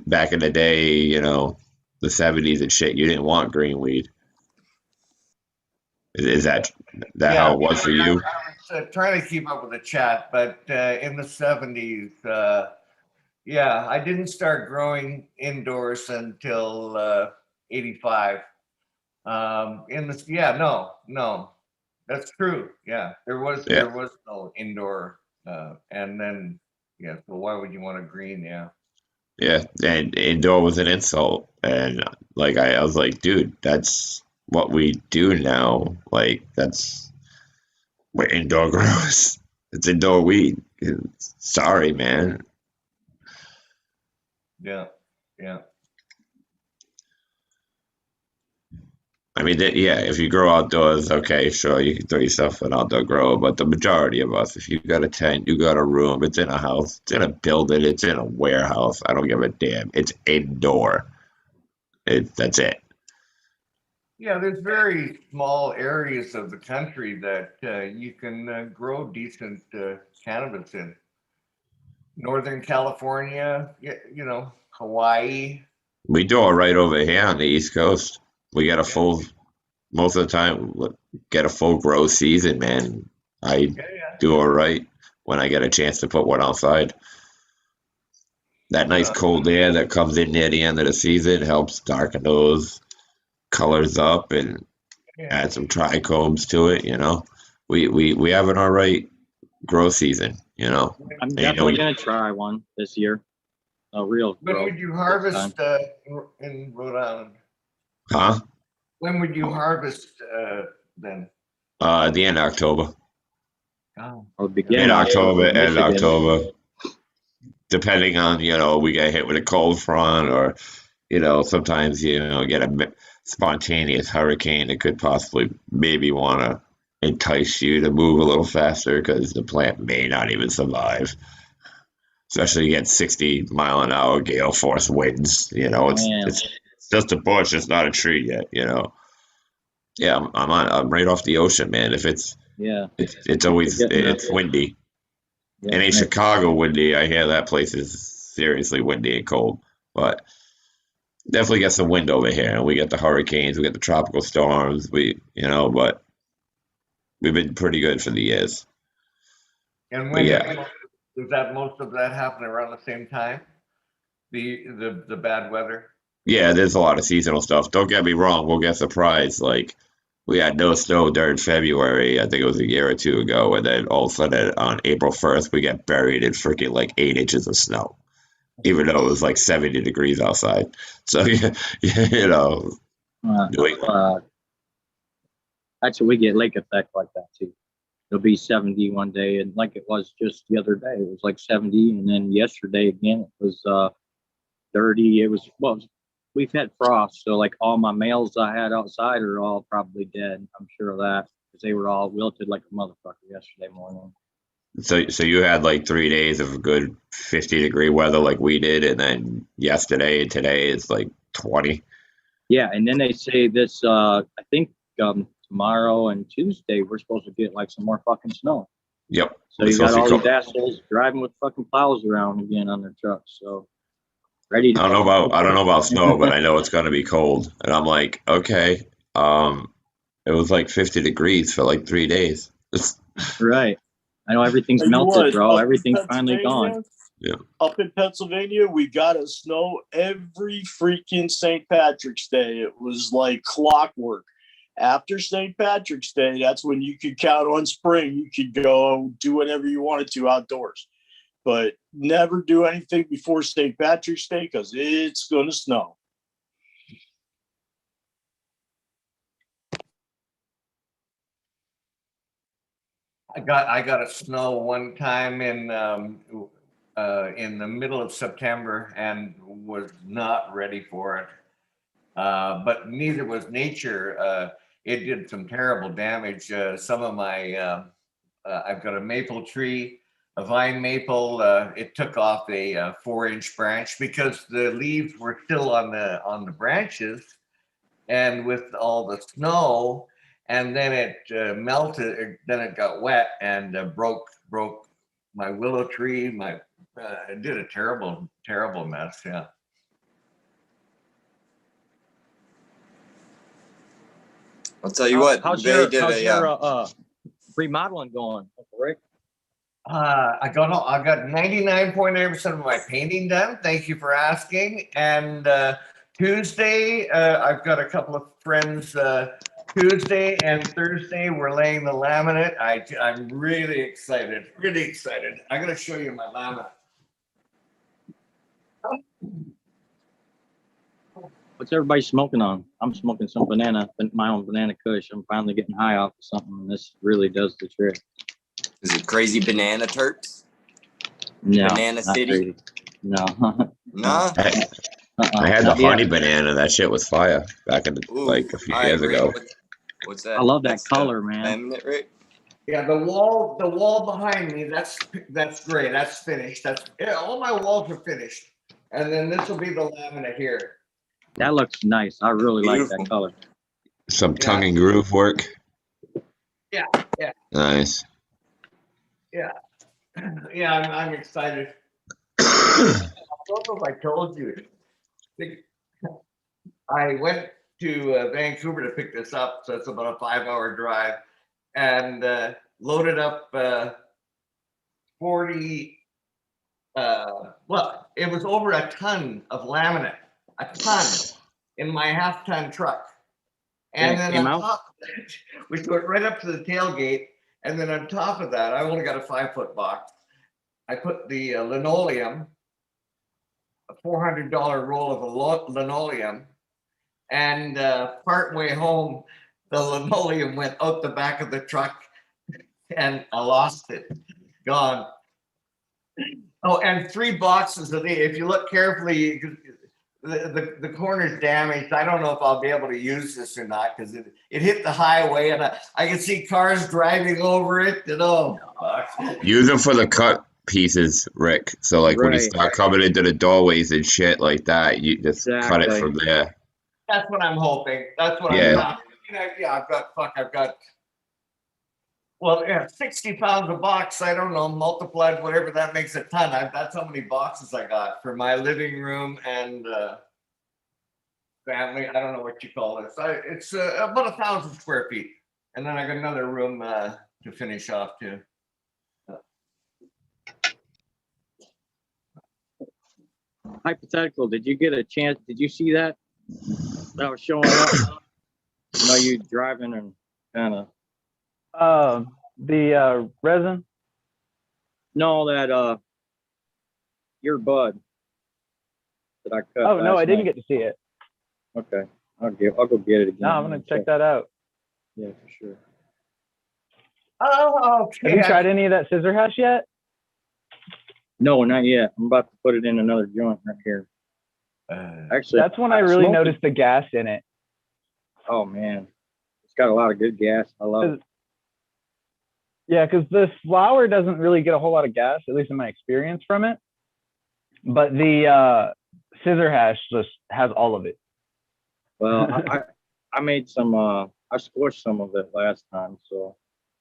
back in the day, the 70s and shit. You didn't want green weed. Is that how it was for you? I was trying to keep up with the chat, but in the 70s, I didn't start growing indoors until 85. No, that's true. Yeah, there was no indoor, and then so why would you want a green? Yeah. Yeah, and indoor was an insult, and like I was like, dude, that's what we do now. Like that's where indoor grows. It's indoor weed. Sorry, man. Yeah. I mean, if you grow outdoors, okay, sure, you can throw yourself an outdoor grower, but the majority of us, if you got a tent, you got a room, it's in a house, it's in a building, it's in a warehouse, I don't give a damn. It's indoor. That's it. Yeah, there's very small areas of the country that you can grow decent cannabis in. Northern California, Hawaii. We do it right over here on the East Coast. We get most of the time, get a full grow season, man. I do all right when I get a chance to put one outside. That nice cold air that comes in near the end of the season helps darken those colors up and add some trichomes to it. We have an all right grow season. I'm definitely gonna try one this year. A real. When would you harvest in Rhode Island? Huh? When would you harvest then? At the end of October. Oh. Or begin In October, end of Michigan. October. Depending on, we get hit with a cold front, or, sometimes, get a spontaneous hurricane that could possibly maybe want to entice you to move a little faster because the plant may not even survive. Especially you get 60-mile-an-hour gale force winds. It's just a bush. It's not a tree yet. Yeah, I'm right off the ocean, man. If it's always windy. Yeah, And in Chicago, windy. I hear that place is seriously windy and cold, but definitely get some wind over here. And we get the hurricanes, we get the tropical storms. But we've been pretty good for the years. And when does that most of that happen around the same time? The bad weather. Yeah, there's a lot of seasonal stuff. Don't get me wrong, we'll get surprised. Like we had no snow during February. I think it was a year or two ago, and then all of a sudden on April 1st, we get buried in freaking like 8 inches of snow, even though it was like 70 degrees outside. So yeah, you know, New England. Actually, we get lake effect like that too. It'll be 70 one day, and like it was just the other day, it was like 70, and then yesterday again it was 30. It was well, we've had frost, so like all my males I had outside are all probably dead. I'm sure of that because they were all wilted like a motherfucker yesterday morning. So you had like 3 days of good 50-degree weather like we did, and then yesterday and today is like 20. Yeah, and then they say this. I think tomorrow and Tuesday we're supposed to get like some more fucking snow. Yep. So you got all these assholes driving with fucking plows around again on their trucks. So ready to I don't know about snow, but I know it's gonna be cold. And I'm like, okay. It was like 50 degrees for like 3 days. Right. I know everything's Tell you melted, what, bro. up in Everything's finally Pennsylvania- gone. Yeah. Up in Pennsylvania, we got a snow every freaking St. Patrick's Day. It was like clockwork. After St. Patrick's Day, that's when you could count on spring. You could go do whatever you wanted to outdoors. But never do anything before St. Patrick's Day because it's going to snow. I got a snow one time in the middle of September and was not ready for it. But neither was nature. It did some terrible damage. Some of my I've got a maple tree, a vine maple. It took off a 4-inch branch because the leaves were still on the branches, and with all the snow. And then it melted. Then it got wet and broke my willow tree. It did a terrible mess. Yeah. I'll tell you what. How's They your did remodeling going, Uncle Rick? I got 99.9% of my painting done. Thank you for asking. And Tuesday, I've got a couple of friends. Tuesday and Thursday, we're laying the laminate. I'm really excited. Really excited. I'm gonna show you my laminate. What's everybody smoking on? I'm smoking some my own banana kush. I'm finally getting high off of something, and this really does the trick. Is it Crazy Banana Terps? No, Banana not City? crazy. No. Nah. I had the Not yet. honey banana. That shit was fire back in the, Ooh, like a few all right, years ago. Rick, what's that? I love that That's color, man. laminate, Rick? Yeah, the wall behind me. That's great. That's finished. All my walls are finished. And then this will be the laminate here. That looks nice. I really like Beautiful. that color. Some tongue and groove work. Yeah. Nice. Yeah, I'm excited. I don't know if I told you. I went to Vancouver to pick this up, so it's about a 5-hour drive, and loaded up 40. Well, it was over a ton of laminate, a ton in my half-ton truck, and then on top of that, we went right up to the tailgate. And then on top of that, I only got a 5-foot box. I put the linoleum, a $400 roll of linoleum, and partway home, the linoleum went out the back of the truck, and I lost it, gone. Oh, and 3 boxes of these. If you look carefully, the corner's damaged. I don't know if I'll be able to use this or not because it hit the highway and I can see cars driving over it. And oh, fuck. Use them for the cut pieces, Rick. So like when you start coming into the doorways and shit like that, you just cut it from there. That's what I'm hoping. That's what I'm talking. Yeah, I've got. Well, yeah, 60 pounds a box. I don't know, multiplied whatever that makes a ton. That's how many boxes I got for my living room and family. I don't know what you call this. It's about 1,000 square feet, and then I got another room to finish off too. Hypothetical. Did you get a chance? Did you see that? That was showing up. I know you driving and kind of. The resin. No, that your bud that I cut. Oh no, last I didn't night. get to see it. Okay, I'll go get it again. No, I'm gonna check that out. Yeah, for sure. Oh, Have you okay. tried any of that scissor hash yet? No, not yet. I'm about to put it in another joint right here. Actually, That's when I really smoked it. noticed the gas in it. Oh man, it's got a lot of good gas. I love it. Yeah, because the flower doesn't really get a whole lot of gas, at least in my experience from it. But the scissor hash just has all of it. Well, I made some. I squished some of it last time, so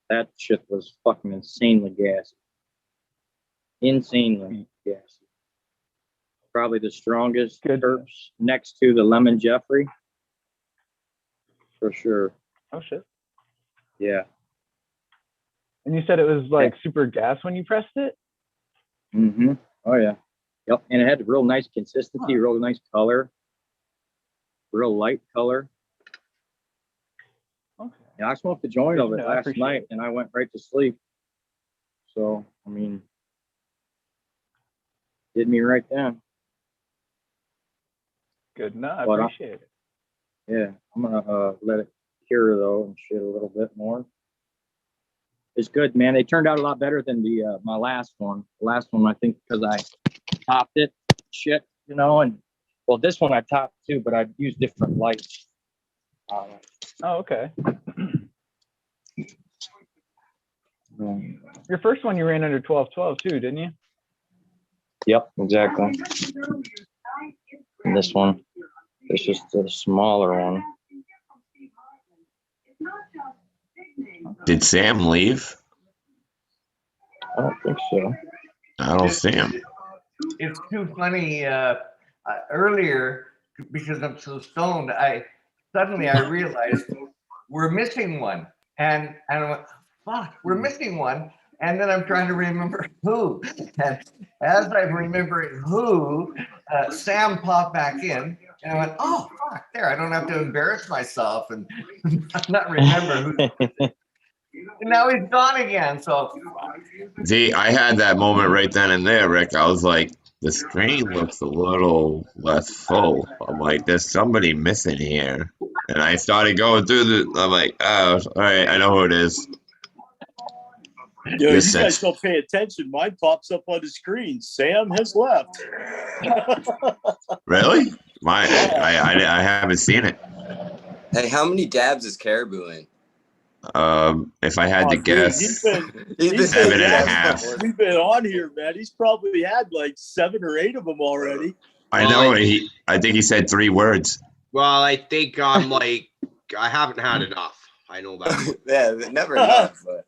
that shit was fucking insanely gassy. Insanely gassy. Probably the strongest Good. terps next to the lemon Jeffrey. For sure. Oh shit. Yeah. And you said it was like super gas when you pressed it? Mm-hmm. Oh yeah. Yep. And it had a real nice consistency, real nice color. Real light color. Okay. Yeah, I smoked a joint of it No, I last appreciate night it. and I went right to sleep. So, I mean, did me right down. Good. No, I But, appreciate it. Yeah, I'm gonna let it cure though and shit a little bit more. It's good, man. They turned out a lot better than the my last one. The last one, I think, because I topped it, shit, you know, and well, this one I topped too, but I used different lights. Oh, okay. Your first one you ran under 1212 too, didn't you? Yep, exactly. And this one, it's just a smaller one. Did Sam leave? I don't think so. I don't see him. It's too funny. Earlier, because I'm so stoned, I realized we're missing one, and I went, "Fuck, we're missing one." And then I'm trying to remember who. And as I'm remembering who, Sam popped back in, and I went, "Oh fuck, there! I don't have to embarrass myself and not remember who." And now he's gone again. So See, I had that moment right then and there, Rick. I was like, the screen looks a little less full. I'm like, there's somebody missing here. And I started going through I'm like, oh, all right, I know who it is. Yo, This you guys sense. don't pay attention. Mine pops up on the screen. Sam has left. Really? I haven't seen it. Hey, how many dabs is Caribou in? If I had to Dude, guess, he's been He's been 7 and a dabs half. before. we've been on here, man. He's probably had like 7 or 8 of them already. I know I think he said 3 words. Well, I think I'm like, I haven't had enough. I know that. Yeah, never enough. But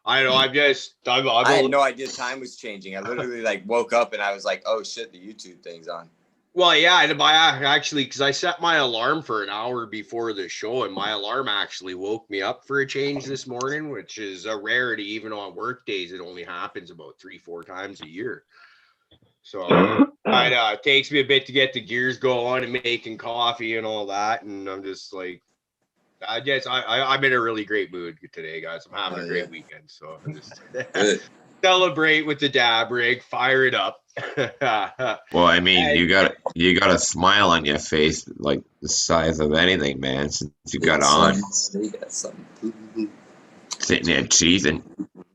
I know. I'm I had no idea time was changing. I literally like woke up and I was like, "Oh shit, the YouTube thing's on." Well, yeah, I actually, because I set my alarm for an hour before the show, and my alarm actually woke me up for a change this morning, which is a rarity. Even on work days, it only happens about 3-4 times a year. So it takes me a bit to get the gears going and making coffee and all that, and I'm just like, I guess I'm in a really great mood today, guys. I'm having a great weekend, so I'm just celebrate with the dab rig, fire it up. Well, I mean, you got a smile on your face like the size of anything, man. Since you got on, You got something. sitting there cheesing.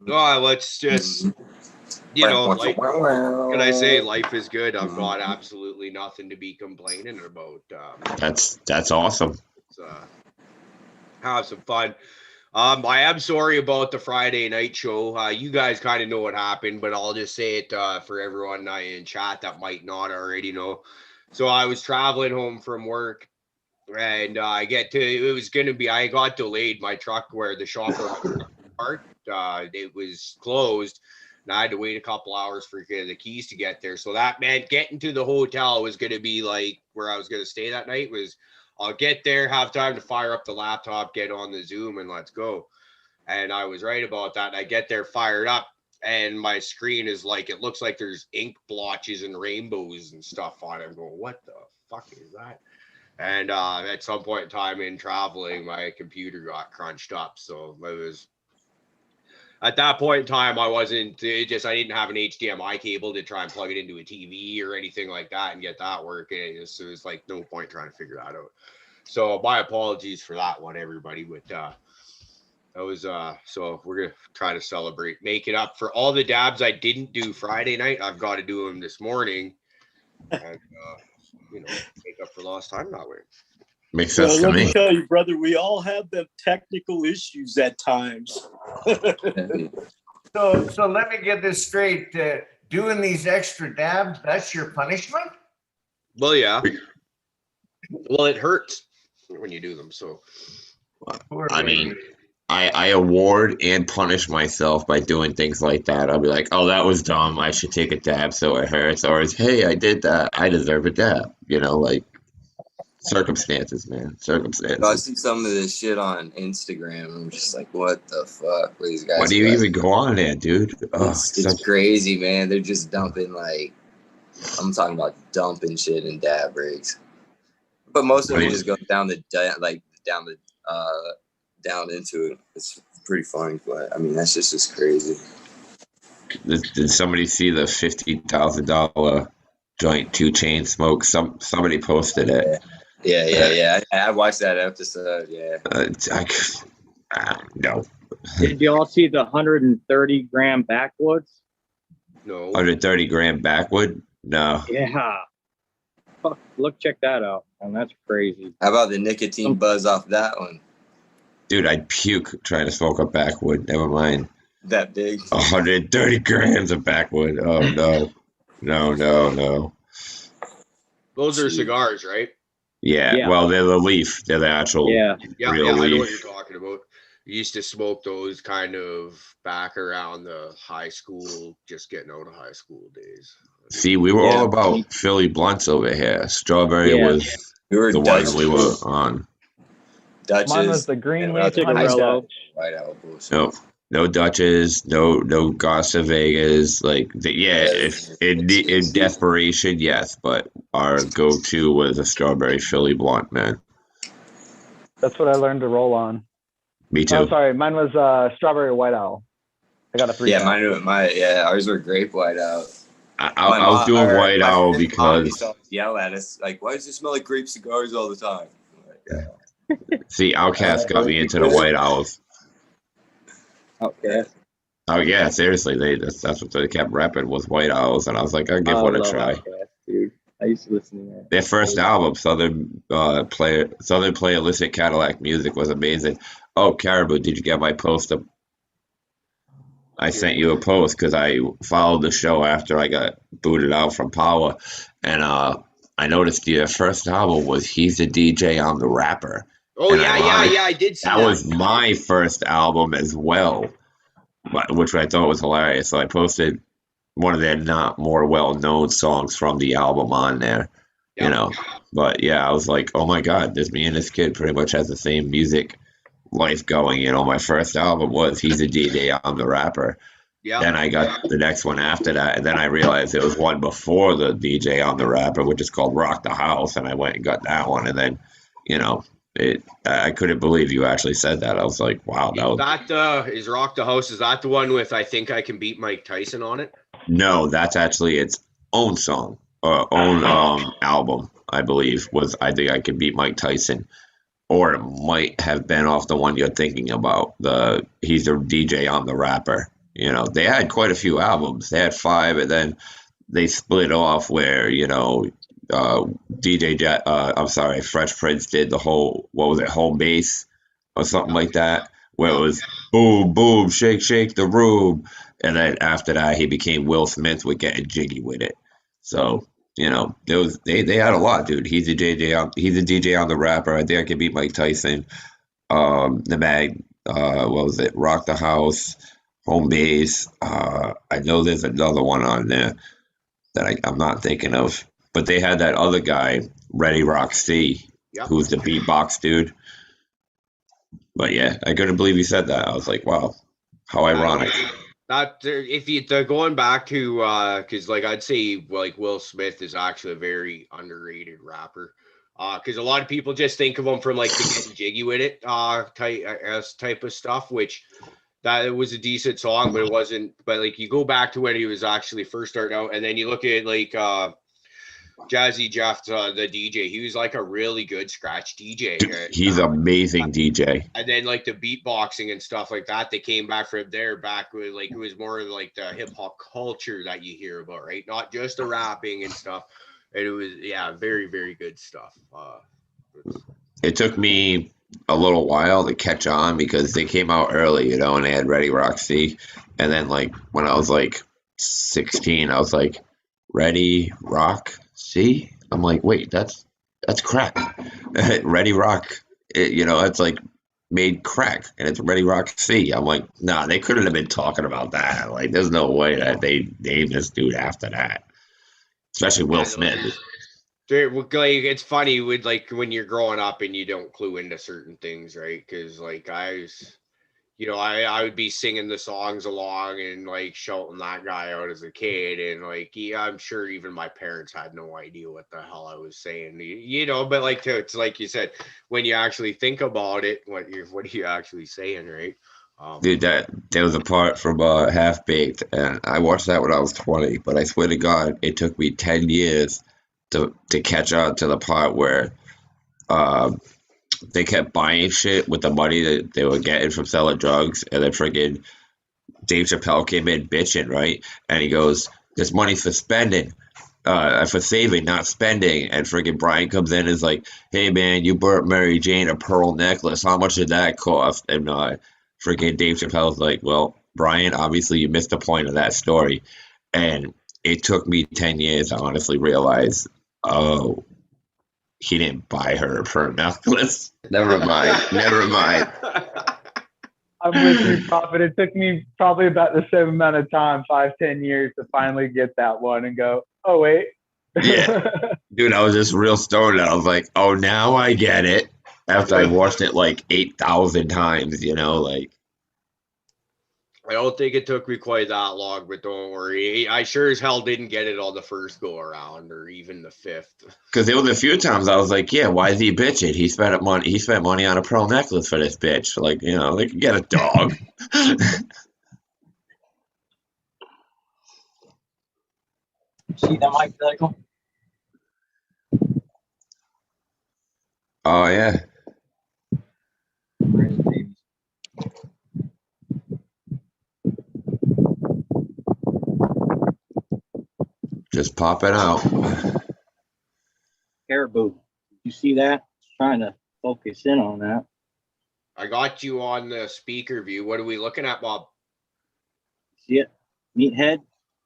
Oh, let's just, like, what can I say? Life is good. I've got absolutely nothing to be complaining about. That's awesome. Have some fun. I am sorry about the Friday night show. You guys kind of know what happened, but I'll just say it for everyone in chat that might not already know. So I was traveling home from work, and I got delayed. My truck where the shop parked, it was closed, and I had to wait a couple hours for the keys to get there. So that meant getting to the hotel was going to be like where I was going to stay that night was. I'll get there, have time to fire up the laptop, get on the Zoom, and let's go. And I was right about that. I get there fired up, and my screen is like, it looks like there's ink blotches and rainbows and stuff on it. I'm going, what the fuck is that? And at some point in time in traveling, my computer got crunched up. So it was at that point in time, I didn't have an HDMI cable to try and plug it into a TV or anything like that and get that working. So it was like no point trying to figure that out. So my apologies for that one, everybody. But that was so we're gonna try to celebrate, make it up for all the dabs I didn't do Friday night. I've got to do them this morning, and make up for lost time that way. Makes sense to let me. me tell you, brother, we all have them technical issues at times. So let me get this straight. Doing these extra dabs, that's your punishment? Well, yeah. Well, it hurts when you do them. So, I mean, I award and punish myself by doing things like that. I'll be like, oh, that was dumb. I should take a dab so it hurts. Or it's, hey, I did that. I deserve a dab. Like circumstances, man. Circumstances. I see some of this shit on Instagram. I'm just like, what the fuck? These guys. Why do you even go on there, dude? It's crazy, man. They're just dumping I'm talking about dumping shit in dab rigs. But most of it just goes down down into it. It's pretty funny, but I mean that's just crazy. Did somebody see the $50,000 joint 2 Chain smoke? Somebody posted it. Yeah. I watched that episode. Yeah. No. Did you all see the 130 gram backwoods? no. 130 gram backwood? No. Yeah. Fuck, check that out. And that's crazy. How about the nicotine buzz off that one? Dude, I'd puke trying to smoke a backwood. Never mind. That big. 130 grams of backwood. Oh, no. No. Those are cigars, right? Yeah. Well, they're the leaf. They're the actual real I know what leaf. you're talking about. I used to smoke those kind of back around the high school, just getting out of high school days. See, we were all about Philly blunts over here. Strawberry was the ones we were on. Dutches. Mine was the green leaf Cigarillo. honey Dutch. White Owl bullshit. No Dutches, no Gossa Vegas. In desperation, yes, but our go-to was a strawberry Philly blunt, man. That's what I learned to roll on. Me too. Oh, sorry, mine was strawberry white owl. I got a 3. Yeah, ours were grape white owl. I was doing white owl because yell at us like, why does it smell like grape cigars all the time? see, Outcast got me into the white owls. Okay. Oh yeah, seriously, that's what they kept repping was white owls, and I was like, I'll give one a try. Outcast, dude. I used to listen to that. Their first album, Southern Play Illicit Cadillac Music, was amazing. Oh, Caribou, did you get my post? I sent you a post because I followed the show after I got booted out from Power, and I noticed their first album was He's a DJ, I'm the Rapper. Oh, and yeah, I did see that. That was my first album as well, which I thought was hilarious. So I posted one of their not more well-known songs from the album on there, But yeah, I was like, oh my God, me and this kid pretty much has the same music life going. My first album was He's a DJ, I'm the Rapper. Yeah. Then I got the next one after that, and then I realized it was one before the DJ, I'm the Rapper, which is called Rock the House, and I went and got that one, and then, I couldn't believe you actually said that. I was like, wow. Is Rock the House, is that the one with I Think I Can Beat Mike Tyson on it? No, that's actually its own song, own album, I believe, was I Think I Can Beat Mike Tyson. Or it might have been off the one you're thinking about, He's a DJ, I'm the Rapper. They had quite a few albums. They had 5, and then they split off where, Fresh Prince did the whole, Home Base or something like that, where it was boom, boom, shake, shake the room. And then after that, he became Will Smith with Getting Jiggy with it. So, there was they had a lot, dude. He's a DJ on the Rapper. I Think I Can Beat Mike Tyson. The Mag, Rock the House, Home Base. I know there's another one on there that I'm not thinking of. But they had that other guy, Ready Rock C, who's the beatbox dude. But yeah, I couldn't believe you said that. I was like, wow, how ironic. That if they're going back to because I'd say Will Smith is actually a very underrated rapper. Because a lot of people just think of them from like the getting jiggy with it type of stuff, which that was a decent song, but it wasn't. But like you go back to when he was actually first starting out, and then you look at like Jazzy Jeff, the DJ. He was like a really good scratch DJ. Dude, he's amazing DJ. And then like the beatboxing and stuff like that, they came back from there back with like it was more like the hip hop culture that you hear about, right? Not just the rapping and stuff. And it was very, very good stuff. It took me a little while to catch on because they came out early, you know, and they had Ready Roxy. And then like when I was like 16, I was like, Ready Rock C? I'm like, wait, that's crack. Ready Rock, you know, it's like made crack and it's Ready Rock C. I'm like, nah, they couldn't have been talking about that. Like, there's no way that they named this dude after that. Especially Will Smith. It's funny with like when you're growing up and you don't clue into certain things, right? Because like I was, I would be singing the songs along and like shouting that guy out as a kid, and like I'm sure even my parents had no idea what the hell I was saying, But like it's like you said, when you actually think about it, what are you actually saying, right? Dude, there was a part from Half Baked, and I watched that when I was 20. But I swear to God, it took me 10 years to catch on to the part where they kept buying shit with the money that they were getting from selling drugs, and then friggin' Dave Chappelle came in bitching, right? And he goes, "This money's for spending, for saving, not spending." And friggin' Brian comes in and is like, "Hey man, you bought Mary Jane a pearl necklace. How much did that cost?" And friggin' Dave Chappelle's like, "Well, Brian, obviously you missed the point of that story." And it took me 10 years to honestly realize, oh, he didn't buy her a pearl necklace. Never mind. I'm with you, Prophet. It took me probably about the same amount of time, 5-10 years, to finally get that one and go, oh, wait. Yeah. Dude, I was just real stoned. I was like, oh, now I get it. After I watched it like 8,000 times, like. I don't think it took me quite that long, but don't worry. I sure as hell didn't get it on the first go around or even the fifth. Because there was a few times I was like, yeah, why is he bitching? He spent money on a pearl necklace for this bitch. Like, they could get a dog. See that hypothetical? Oh, yeah. Just popping out. Caribou. You see that? Trying to focus in on that. I got you on the speaker view. What are we looking at, Bob? See it? Meathead?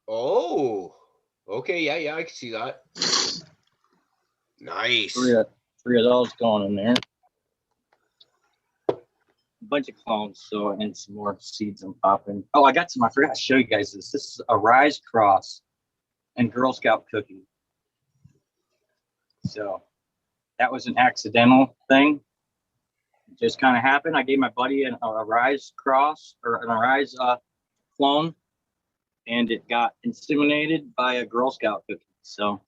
Oh, okay. Yeah, I can see that. Nice. Three of those going in there. A bunch of clones, and some more seeds I'm popping. Oh, I forgot to show you guys this. This is a Rise Cross and Girl Scout cookie. So that was an accidental thing. It just kind of happened. I gave my buddy a Rise Cross or a Rise clone, and it got inseminated by a Girl Scout cookie. So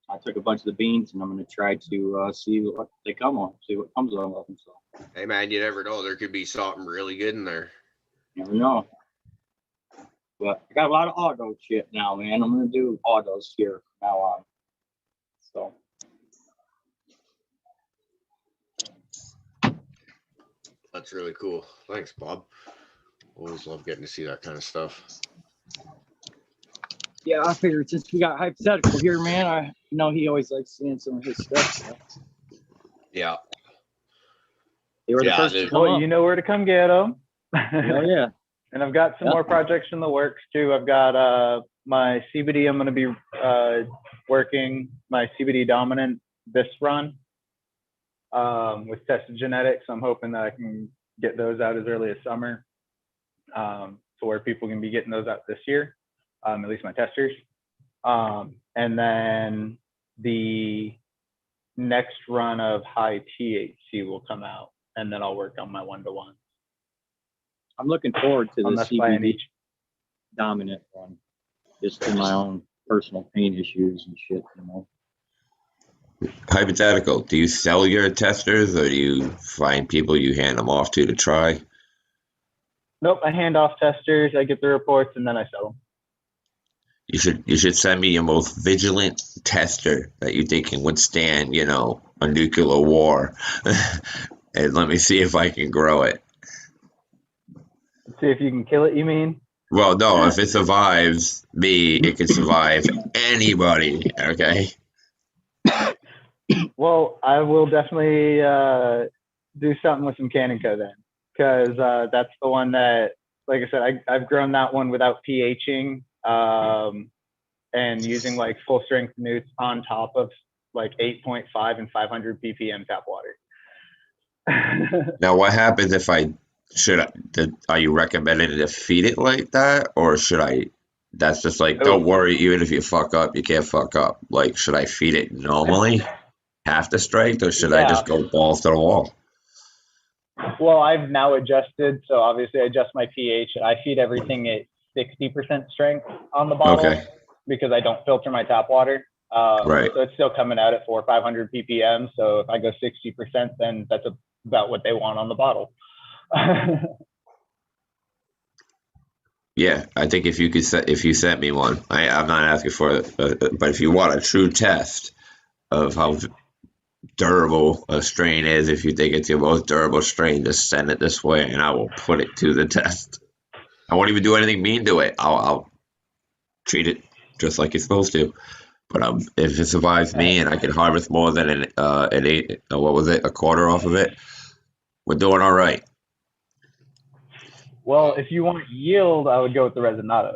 I took a bunch of the beans, and I'm going to try to see what they come on, see what comes on them. So. Hey man, you never know. There could be something really good in there. You never know. But I got a lot of auto shit now, man. I'm going to do autos here from now on. So. That's really cool. Thanks, Bob. Always love getting to see that kind of stuff. Yeah, I figured since we got hypothetical here, man, I know he always likes seeing some of his stuff. So. Yeah. They were the first to come up. You know where to come get them. Oh, yeah. And I've got some more projects in the works too. I've got my CBD. I'm going to be working my CBD dominant this run with tested genetics. I'm hoping that I can get those out as early as summer, so where people can be getting those out this year, at least my testers. And then the next run of high THC will come out, and then I'll work on my 1-to-1. I'm looking forward to the CBD dominant one, just for my own personal pain issues and shit, Hypothetical, do you sell your testers or do you find people you hand them off to try? Nope, I hand off testers, I get the reports, and then I sell them. You should send me your most vigilant tester that you think can withstand, a nuclear war. And let me see if I can grow it. See if you can kill it, you mean? Well, no, if it survives me, it can survive anybody, okay? Well, I will definitely do something with some Canico then, because that's the one that, like I said, I've grown that one without pHing and using like full strength newts on top of like 8.5 and 500 ppm tap water. Now, what happens if are you recommending to feed it like that, or should I? That's just like, don't worry, even if you fuck up, you can't fuck up. Like, should I feed it normally, half the strength, or should I just go balls to the wall? Well, I've now adjusted, so obviously I adjust my pH. I feed everything at 60% strength on the bottle because I don't filter my tap water. Right. So it's still coming out at 400 or 500 ppm. So if I go 60%, then that's about what they want on the bottle. Yeah, I think if you sent me one, I'm not asking for it, but if you want a true test of how durable a strain is, if you think it's your most durable strain, just send it this way, and I will put it to the test. I won't even do anything mean to it. I'll treat it just like it's supposed to. But if it survives me and I can harvest more than a quarter off of it, we're doing all right. Well, if you want yield, I would go with the Resinado.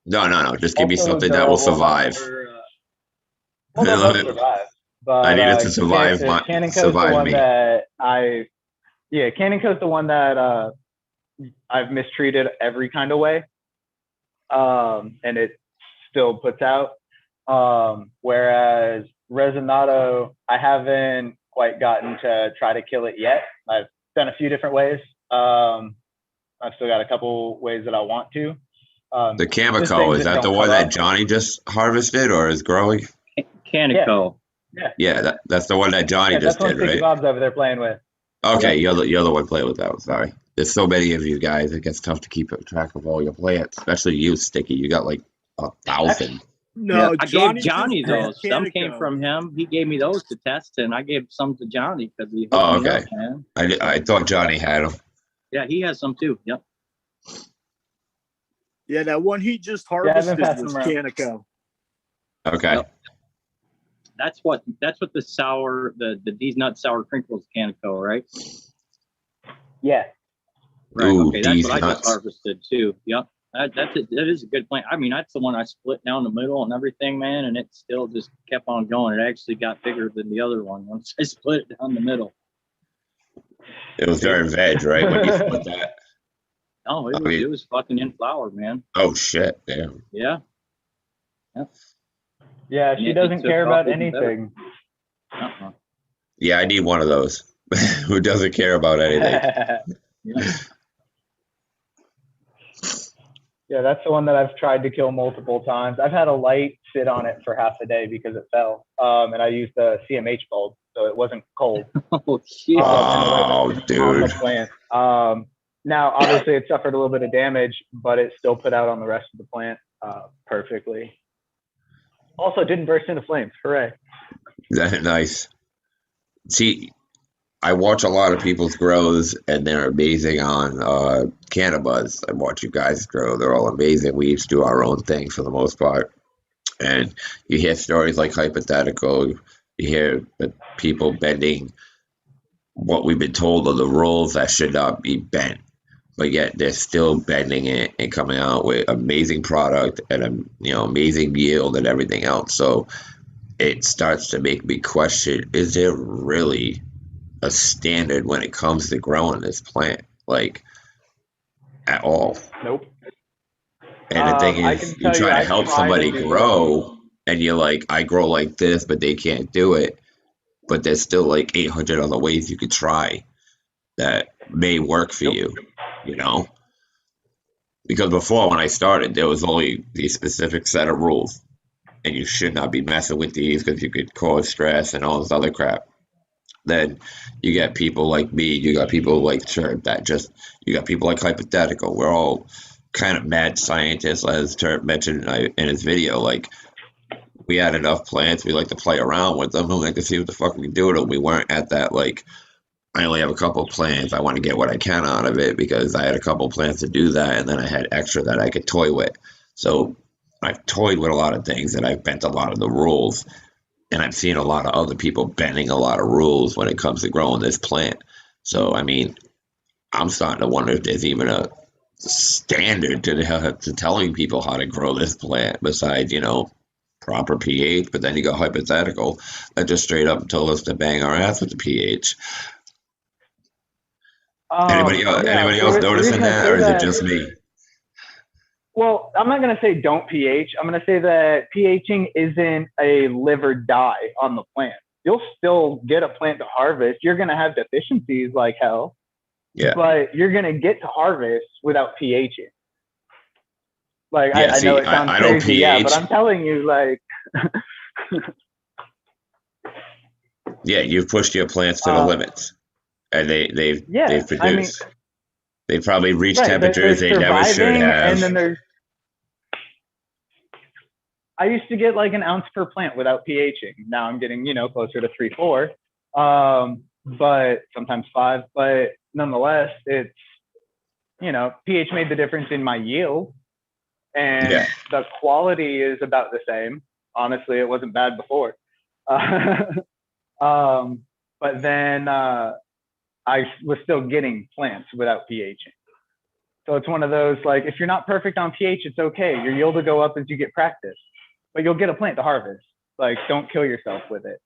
No. Just give me something that will survive. Well, they'll both survive. But I need it to survive. Canico's the one that I've mistreated every kind of way, and it still puts out. Whereas Resinado, I haven't quite gotten to try to kill it yet. I've done a few different ways. I've still got a couple ways that I want to. The Camico, is that the one that Johnny just harvested or is growing? Canico. Yeah, that's the one that Johnny just did, right? Bob's over there playing with. Okay, you're the one playing with that. Sorry. There's so many of you guys, it gets tough to keep track of all your plants, especially you, Sticky. You got like 1,000. No, I gave Johnny those. Some came from him. He gave me those to test, and I gave some to Johnny because he hooked me up, man. I thought Johnny had them. Yeah, he has some too. Yep. Yeah, that one he just harvested was Canico. Okay. Yep. That's what the sour, the these nut sour crinkles Canico, right? Yeah. Right. Ooh, okay, that's what I just harvested too. Yep. That is a good plant. I mean, that's the one I split down the middle and everything, man, and it still just kept on going. It actually got bigger than the other one once I split it down the middle. It was during veg, right? When you split that. Oh, it was fucking in flower, man. Oh shit! Damn. Yeah. Yep. Yeah, she doesn't care about anything. Yeah, I need one of those. Who doesn't care about anything? Yeah, that's the one that I've tried to kill multiple times. I've had a light sit on it for half a day because it fell, and I used the CMH bulb, so it wasn't cold. Oh shit! Dude. On the plant. Now, obviously, it suffered a little bit of damage, but it still put out on the rest of the plant perfectly. Also, didn't burst into flames. Hooray! That's nice. See, I watch a lot of people's grows, and they're amazing on cannabis. I watch you guys grow; they're all amazing. We each do our own thing for the most part, and you hear stories like hypothetical. You hear the people bending what we've been told are the rules that should not be bent, but yet they're still bending it and coming out with amazing product and amazing yield and everything else. So it starts to make me question: is there really a standard when it comes to growing this plant, like at all? Nope. And the thing is, you try to help somebody grow, and you're like, I grow like this, but they can't do it. But there's still like 800 other ways you could try that may work for you, Because before, when I started, there was only the specific set of rules. and you should not be messing with these because you could cause stress and all this other crap. Then you get people like me, you got people like Terp that just, you got people like Hypothetical. We're all kind of mad scientists, as Terp mentioned in his video. Like, we had enough plants, we like to play around with them, and we like to see what the fuck we can do with them. We weren't at that, like, I only have a couple of plants, I want to get what I can out of it, because I had a couple of plants to do that, and then I had extra that I could toy with. So I've toyed with a lot of things, and I've bent a lot of the rules. And I've seen a lot of other people bending a lot of rules when it comes to growing this plant. So, I mean, I'm starting to wonder if there's even a standard to telling people how to grow this plant besides, proper pH. But then you got Hypothetical that just straight up told us to bang our ass with the pH. Anybody else noticing that, or is it just me? Well, I'm not going to say don't pH. I'm going to say that pHing isn't a live or die on the plant. You'll still get a plant to harvest. You're going to have deficiencies like hell. Yeah. But you're going to get to harvest without pHing. Like, yeah, I know it sounds crazy, yeah, but I'm telling you, like... Yeah, you've pushed your plants to the limits. And they've produced. They probably reached temperatures they never should have. And then there's... I used to get like an ounce per plant without pHing. Now I'm getting, closer to 3-4, but sometimes 5. But nonetheless, it's, pH made the difference in my yield, and the quality is about the same. Honestly, it wasn't bad before. But then I was still getting plants without pHing. So it's one of those, like, if you're not perfect on pH, it's okay. Your yield will go up as you get practice. But you'll get a plant to harvest. Like, don't kill yourself with it.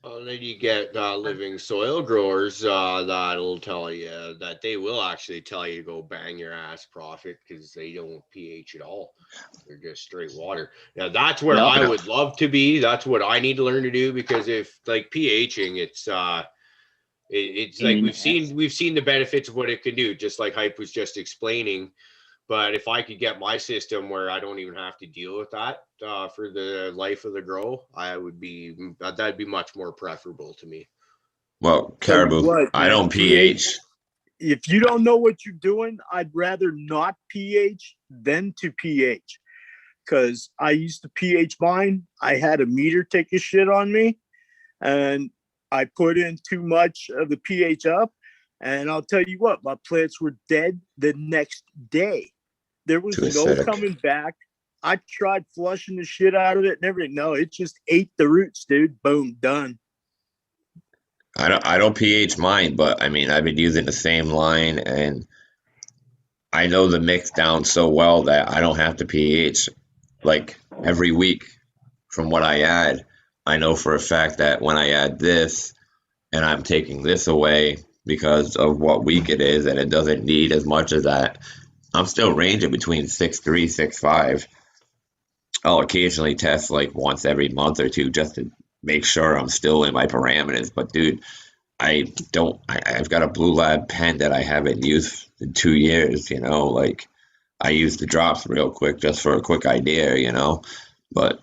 Then you get living soil growers that'll tell you that they will actually tell you to go bang your ass profit because they don't pH at all. They're just straight water. Now that's where I would love to be. That's what I need to learn to do, because if like pHing, it's like we've seen the benefits of what it can do, just like Hype was just explaining. But if I could get my system where I don't even have to deal with that for the life of the grow, that'd be much more preferable to me. Well, Caribou, I don't pH. If you don't know what you're doing, I'd rather not pH than to pH, because I used to pH mine. I had a meter take a shit on me, and I put in too much of the pH up, and I'll tell you what, my plants were dead the next day. There was no coming back. I tried flushing the shit out of it and everything. No, it just ate the roots, dude. Boom, done. I don't pH mine, but I mean, I've been using the same line, and I know the mix down so well that I don't have to pH like every week from what I add. I know for a fact that when I add this and I'm taking this away because of what week it is, and it doesn't need as much as that, I'm still ranging between 6.3, 6.5. I'll occasionally test like once every month or two just to make sure I'm still in my parameters. But dude, I've got a Blue Lab pen that I haven't used in 2 years, like I use the drops real quick just for a quick idea, but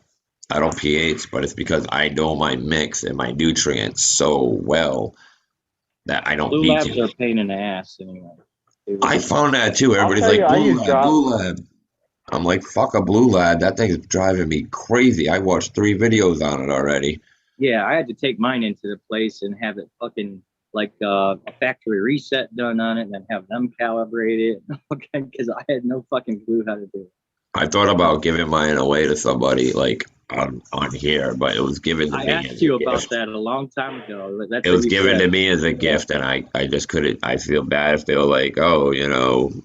I don't pH, but it's because I know my mix and my nutrients so well that I don't Blue need Labs to. are a pain in the ass anyway. I found that too. Everybody's like, Blue Lab. I'm like, fuck a Blue Lab. That thing is driving me crazy. I watched 3 videos on it already. Yeah, I had to take mine into the place and have it fucking like a factory reset done on it, and then have them calibrate it. Okay, because I had no fucking clue how to do it. I thought about giving mine away to somebody like on here, but it was given to me. I asked you about that a long time ago. It was given to me as a gift, and I just couldn't. I feel bad if they were like, oh, you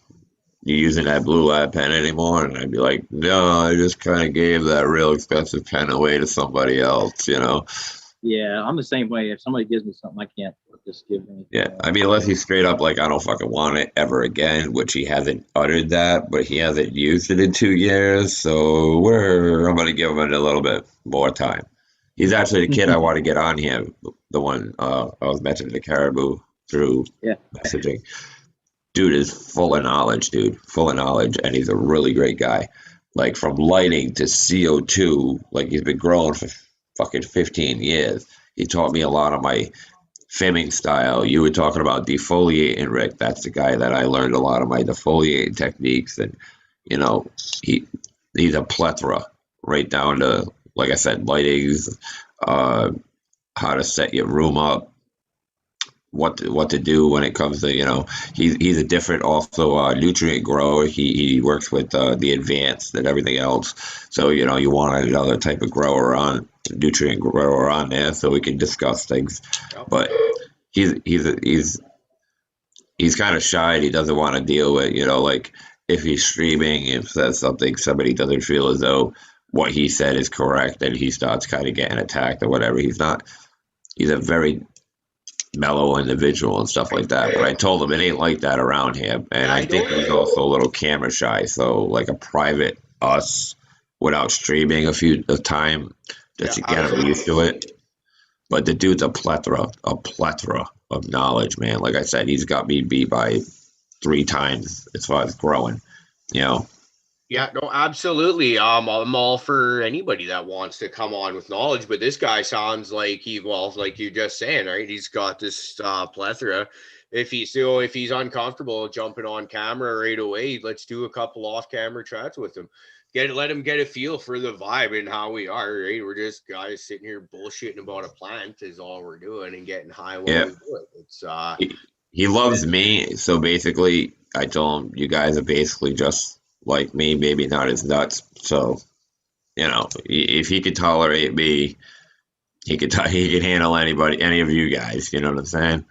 using that Blue Lab pen anymore? And I'd be like, no, I just kind of gave that real expensive pen away to somebody else, Yeah, I'm the same way. If somebody gives me something, I can't just give anything. Yeah, I mean, unless he's straight up like, I don't fucking want it ever again, which he hasn't uttered that, but he hasn't used it in 2 years, so I'm going to give him a little bit more time. He's actually the kid I want to get on here, the one I was mentioning to Caribou through messaging. dude is full of knowledge, dude, full of knowledge, and he's a really great guy. Like from lighting to CO2, like he's been growing for fucking 15 years. He taught me a lot of my filming style. You were talking about defoliating, Rick. That's the guy that I learned a lot of my defoliating techniques, and you know, he he's a plethora, right down to, like I said, lightings, uh, how to set your room up, what to do when it comes to, he's a different also nutrient grower. He works with the advanced and everything else. So you want another type of grower on nutrient grower on there so we can discuss things. But he's kind of shy. And he doesn't want to deal with like if he's streaming and says something somebody doesn't feel as though what he said is correct, and he starts kind of getting attacked or whatever. He's a very mellow individual and stuff like that. But I told him it ain't like that around here. And I think he's also a little camera shy. So like a private us without streaming a time just to get him used to it. But the dude's a plethora of knowledge, man. Like I said, he's got me beat by 3 times as far as growing, Yeah, no, absolutely. I'm all for anybody that wants to come on with knowledge, but this guy sounds like like you just saying, right? He's got this plethora. If he's uncomfortable jumping on camera right away, let's do a couple off-camera chats with him. Let him get a feel for the vibe and how we are, right? We're just guys sitting here bullshitting about a plant is all we're doing, and getting high while we do it. It's he loves me, so basically I told him you guys are basically just like me, maybe not as nuts. So, if he could tolerate me, he could handle any of you guys. You know what I'm saying?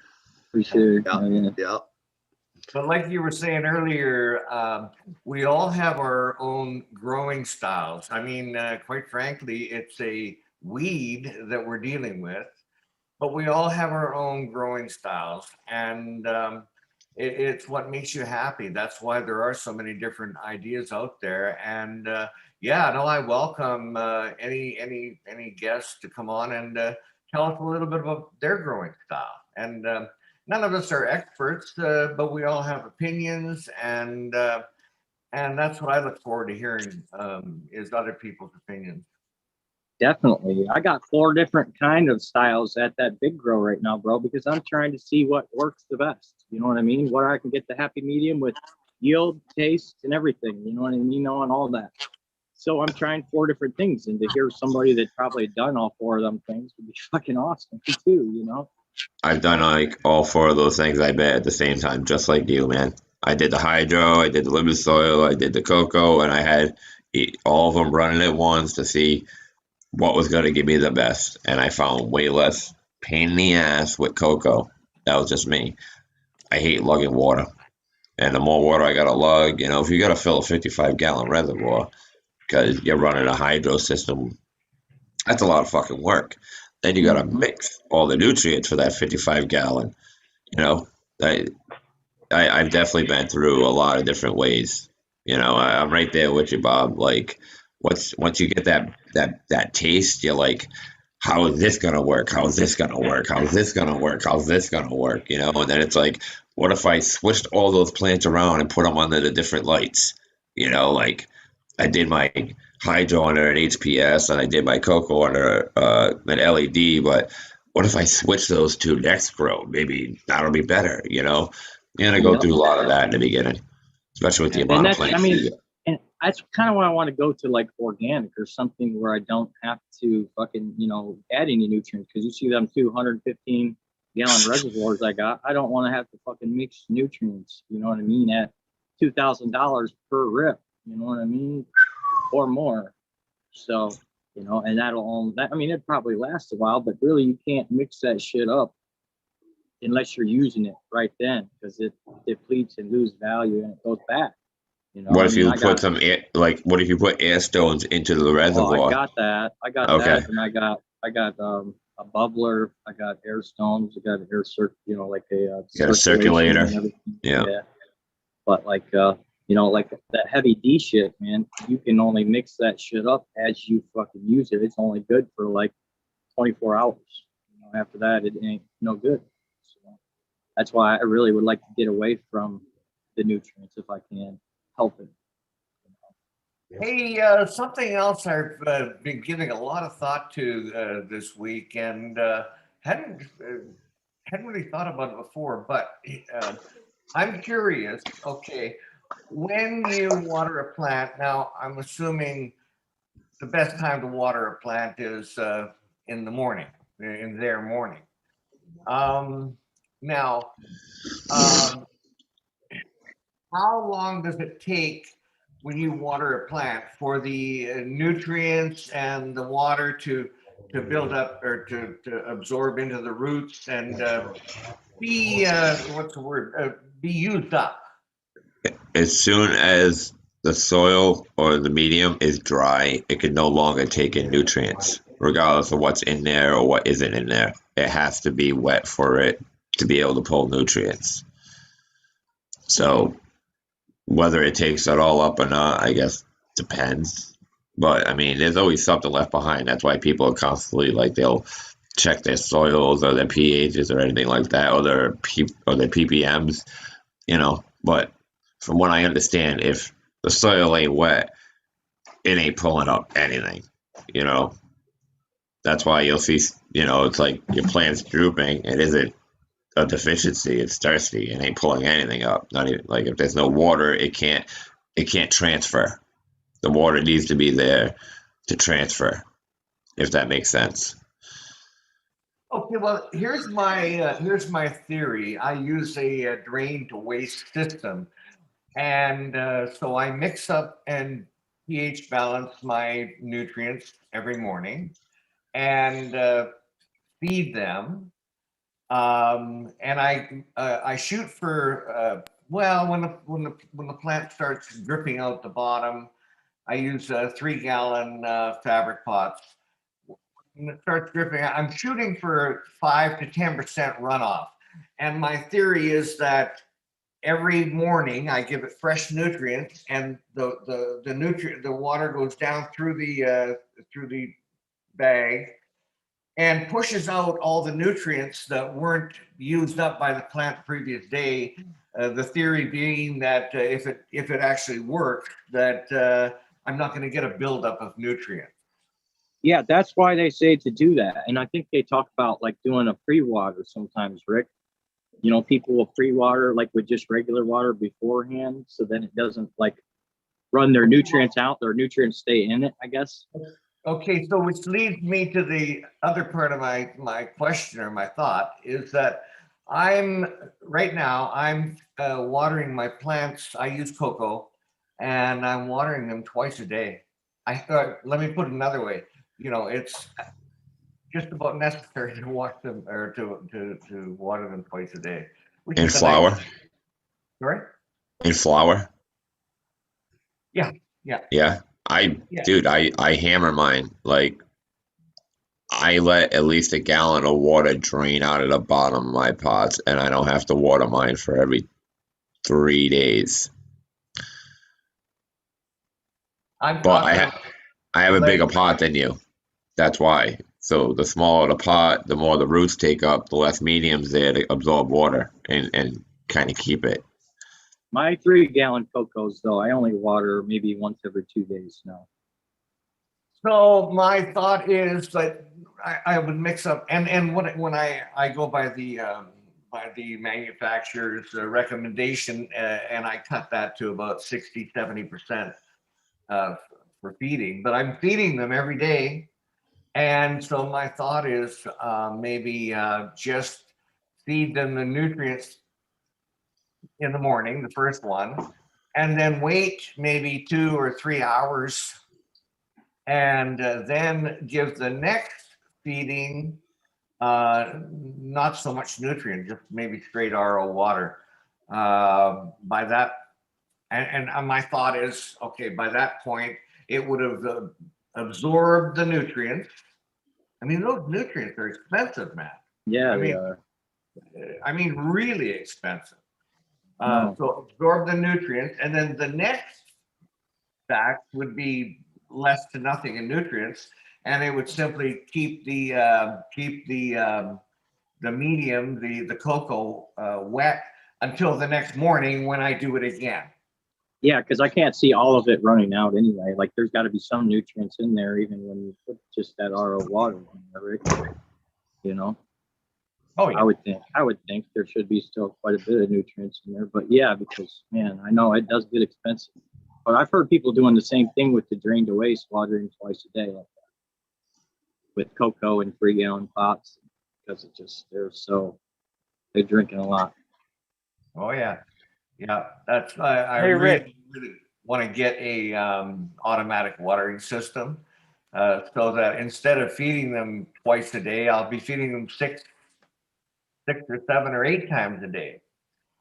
Appreciate it. Yeah. But like you were saying earlier, we all have our own growing styles. I mean, quite frankly, it's a weed that we're dealing with, but we all have our own growing styles, and it's what makes you happy. That's why there are so many different ideas out there. And yeah, no, I welcome any guests to come on and tell us a little bit about their growing style. And none of us are experts, but we all have opinions, and that's what I look forward to hearing is other people's opinions. Definitely. I got 4 different kind of styles at that big grow right now, bro, because I'm trying to see what works the best. You know what I mean? Where I can get the happy medium with yield, taste, and everything. You know what I mean? And all that. So I'm trying 4 different things, and to hear somebody that probably done all 4 of them things would be fucking awesome too, I've done like all 4 of those things, I bet, at the same time, just like you, man. I did the hydro, I did the liquid soil, I did the cocoa, and I had all of them running at once to see what was going to give me the best. And I found way less pain in the ass with cocoa. That was just me. I hate lugging water. And the more water I got to lug, if you got to fill a 55-gallon reservoir because you're running a hydro system, that's a lot of fucking work. Then you got to mix all the nutrients for that 55-gallon. I've definitely been through a lot of different ways. I'm right there with you, Bob. Like, once you get that taste, you're like, how is this gonna work? How is this gonna work? How is this gonna work? How's this gonna work? And then it's like, what if I switched all those plants around and put them under the different lights? Like I did my hydro under an HPS and I did my cocoa under an LED, but what if I switch those 2 next grow? Maybe that'll be better, And I go through a lot of that in the beginning, especially with the amount of plants. And that's kind of why I want to go to like organic or something where I don't have to fucking, add any nutrients. Because you see them 215-gallon reservoirs I got. I don't want to have to fucking mix nutrients, you know what I mean, at $2,000 per rip, you know what I mean, or more. So, and it probably lasts a while, but really you can't mix that shit up unless you're using it right then, because it depletes and loses value and it goes back. What if you put what if you put air stones into the reservoir? Oh, I got that. That, and I got a bubbler. I got air stones. I got an air like a circulator. Yeah. But like that heavy D shit, man, you can only mix that shit up as you fucking use it. It's only good for like 24 hours. After that, it ain't no good. So that's why I really would like to get away from the nutrients if I can help it. Hey, something else I've been giving a lot of thought to this week, and hadn't hadn't really thought about it before. But I'm curious. Okay, when you water a plant, now I'm assuming the best time to water a plant is in the morning, in their morning. Now, um, how long does it take when you water a plant for the nutrients and the water to build up or to absorb into the roots and be what's the word, be used up? As soon as the soil or the medium is dry, it can no longer take in nutrients, regardless of what's in there or what isn't in there. It has to be wet for it to be able to pull nutrients. So whether it takes it all up or not, I guess depends. But I mean, there's always something left behind. That's why people are constantly like they'll check their soils or their pHs or anything like that, or their ppms, you know. But from what I understand, if the soil ain't wet, it ain't pulling up anything, you know. That's why you'll see, you know, it's like your plant's drooping. It isn't a deficiency. It's thirsty. It ain't pulling anything up. Not even like if there's no water, it can't transfer. The water needs to be there to transfer, if that makes sense. Okay, well, here's my theory. I use a drain to waste system, and so I mix up and pH balance my nutrients every morning, and feed them. And I shoot for well, when the plant starts dripping out the bottom, I use 3-gallon fabric pots. When it starts dripping, I'm shooting for 5 to 10% runoff. And my theory is that every morning I give it fresh nutrients, and the water goes down through the bag and pushes out all the nutrients that weren't used up by the plant the previous day. The theory being that if it actually works, that I'm not going to get a buildup of nutrients. Yeah, that's why they say to do that. And I think they talk about like doing a pre-water sometimes, Rick. You know, people will pre-water like with just regular water beforehand, so then it doesn't like run their nutrients out. Their nutrients stay in it, I guess. Okay, so which leads me to the other part of my question or my thought is that right now I'm watering my plants. I use cocoa, and I'm watering them twice a day. Let me put it another way. You know, it's just about necessary to wash them or to water them twice a day. In flour? Sorry? In flour? Yeah. Yeah. Dude, I hammer mine. Like, I let at least a gallon of water drain out of the bottom of my pots, and I don't have to water mine for every 3 days. But I have a bigger pot than you. That's why. So the smaller the pot, the more the roots take up, the less medium's there to absorb water and kind of keep it. My 3-gallon cocos, though, I only water maybe once every 2 days now. So my thought is that I would mix up, and when I go by the manufacturer's recommendation, and I cut that to about 60-70% for feeding, but I'm feeding them every day. And so my thought is maybe just feed them the nutrients in the morning, the first one, and then wait maybe 2 or 3 hours, and then give the next feeding not so much nutrient, just maybe straight RO water. By that, and my thought is, okay, by that point, it would have absorbed the nutrients. I mean, those nutrients are expensive, man. Yeah, they are. I mean, really expensive. No. So absorb the nutrients, and then the next batch would be less to nothing in nutrients, and it would simply keep the medium, the cocoa wet until the next morning when I do it again. Yeah, because I can't see all of it running out anyway. Like there's got to be some nutrients in there, even when you put just that RO water in there, right? You know. Oh yeah. I would think there should be still quite a bit of nutrients in there, but yeah, because man, I know it does get expensive. But I've heard people doing the same thing with the drain to waste watering twice a day, like that, with cocoa and 3-gallon pots, because it just they're drinking a lot. Oh yeah. Yeah. That's I Hey, Rick. really want to get a automatic watering system, so that instead of feeding them twice a day, I'll be feeding them six or 7 or 8 times a day.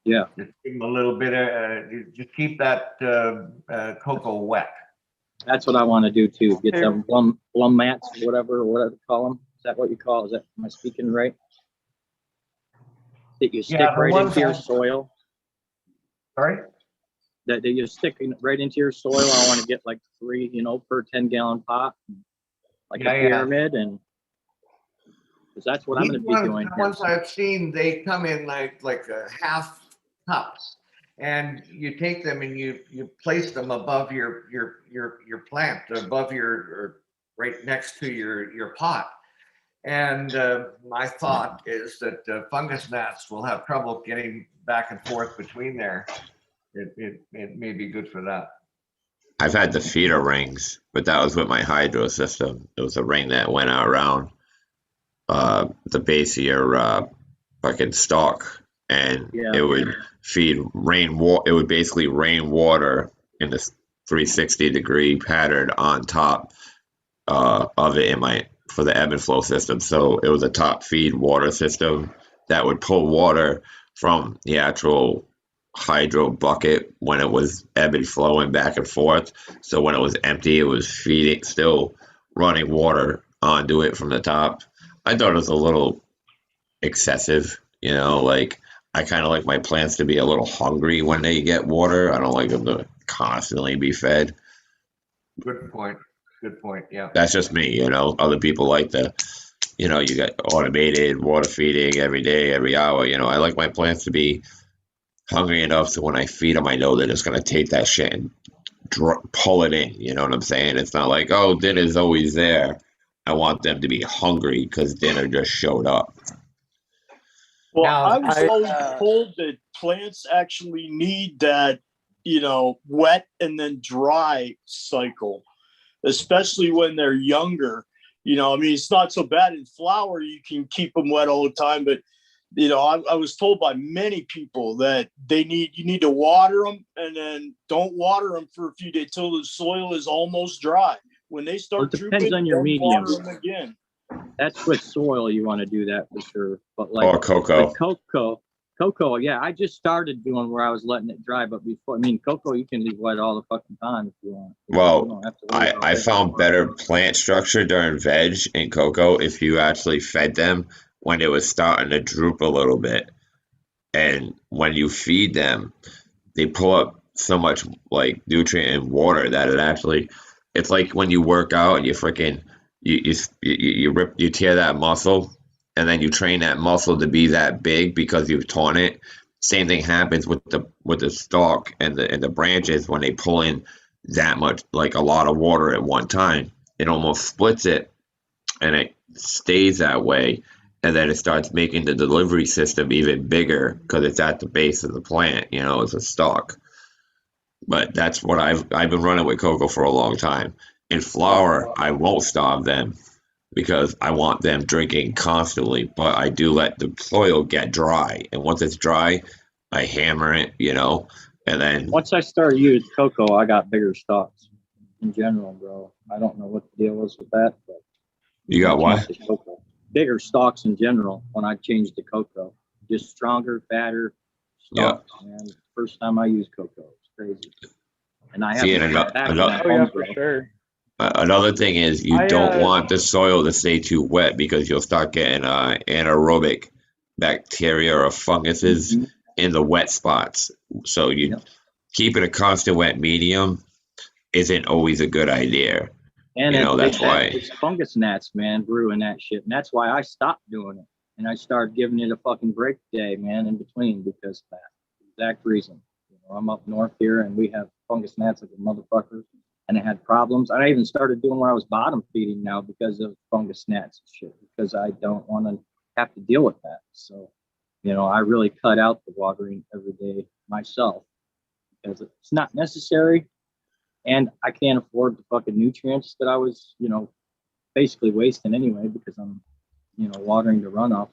Yeah, Just give them a little bit of, just keep that cocoa wet. that's what I want to do too. Get some plum mats, whatever to call them. Is that what you call? Am I speaking right? That you stick right into your soil. Sorry? That you're sticking right into your soil. I want to get like 3, per 10-gallon pot, like a pyramid, and because that's what I'm going to be doing. The ones I've seen, they come in like half cups, and you take them and you place them above your plant, above or right next to your pot. And my thought is that fungus gnats will have trouble getting back and forth between there. It may be good for that. I've had the feeder rings, but that was with my hydro system. It was a ring that went out around the base of your fucking stalk, and it would feed rainwater. It would basically rain water in this 360-degree pattern on top of it for the ebb and flow system. So it was a top feed water system that would pull water from the actual hydro bucket when it was ebb and flowing back and forth. So when it was empty, it was still running water onto it from the top. I thought it was a little excessive, like I kind of like my plants to be a little hungry when they get water. I don't like them to constantly be fed. Good point. Yeah. That's just me, Other people like you got automated water feeding every day, every hour. I like my plants to be hungry enough so when I feed them, I know they're just going to take that shit and pull it in. You know what I'm saying? It's not like, oh, dinner's always there. I want them to be hungry because dinner just showed up. Well, Now, I was always told that plants actually need that, wet and then dry cycle, especially when they're younger. It's not so bad in flower. You can keep them wet all the time, but I was told by many people that you need to water them and then don't water them for a few days till the soil is almost dry. When they start it depends on your medium. Water them again. That's with soil you want to do that for sure. But like cocoa, yeah, I just started doing where I was letting it dry. But before, cocoa you can leave wet all the fucking time if you want. Well, I found better plant structure during veg in cocoa if you actually fed them when it was starting to droop a little bit. And when you feed them, they pull up so much like nutrient and water that it's like when you work out and you freaking you tear that muscle and then you train that muscle to be that big because you've torn it. Same thing happens with the stalk and the branches when they pull in that much, like a lot of water at one time. It almost splits it and it stays that way. And then it starts making the delivery system even bigger because it's at the base of the plant, it's a stalk. But that's what I've been running with cocoa for a long time. In flower, I won't starve them because I want them drinking constantly, but I do let the soil get dry. And once it's dry, I hammer it, and then once I started using cocoa, I got bigger stalks in general, bro. I don't know what the deal was with that, but you got what? Bigger stalks in general when I changed to cocoa. Just stronger, fatter stalks. Yeah. Man, first time I used cocoa. It's crazy. And I have for sure. Another thing is you don't want the soil to stay too wet because you'll start getting anaerobic bacteria or funguses in the wet spots. So keeping a constant wet medium isn't always a good idea. And that's why it's fungus gnats, man, brewing that shit. And that's why I stopped doing it. And I started giving it a fucking break day, man, in between because of that. exact reason. You know, I'm up north here, and we have fungus gnats like a motherfucker, and I had problems. I even started doing where I was bottom feeding now because of fungus gnats and shit, because I don't want to have to deal with that. So, you know, I really cut out the watering every day myself because it's not necessary, and I can't afford the fucking nutrients that I was, you know, basically wasting anyway because I'm, you know, watering the runoff.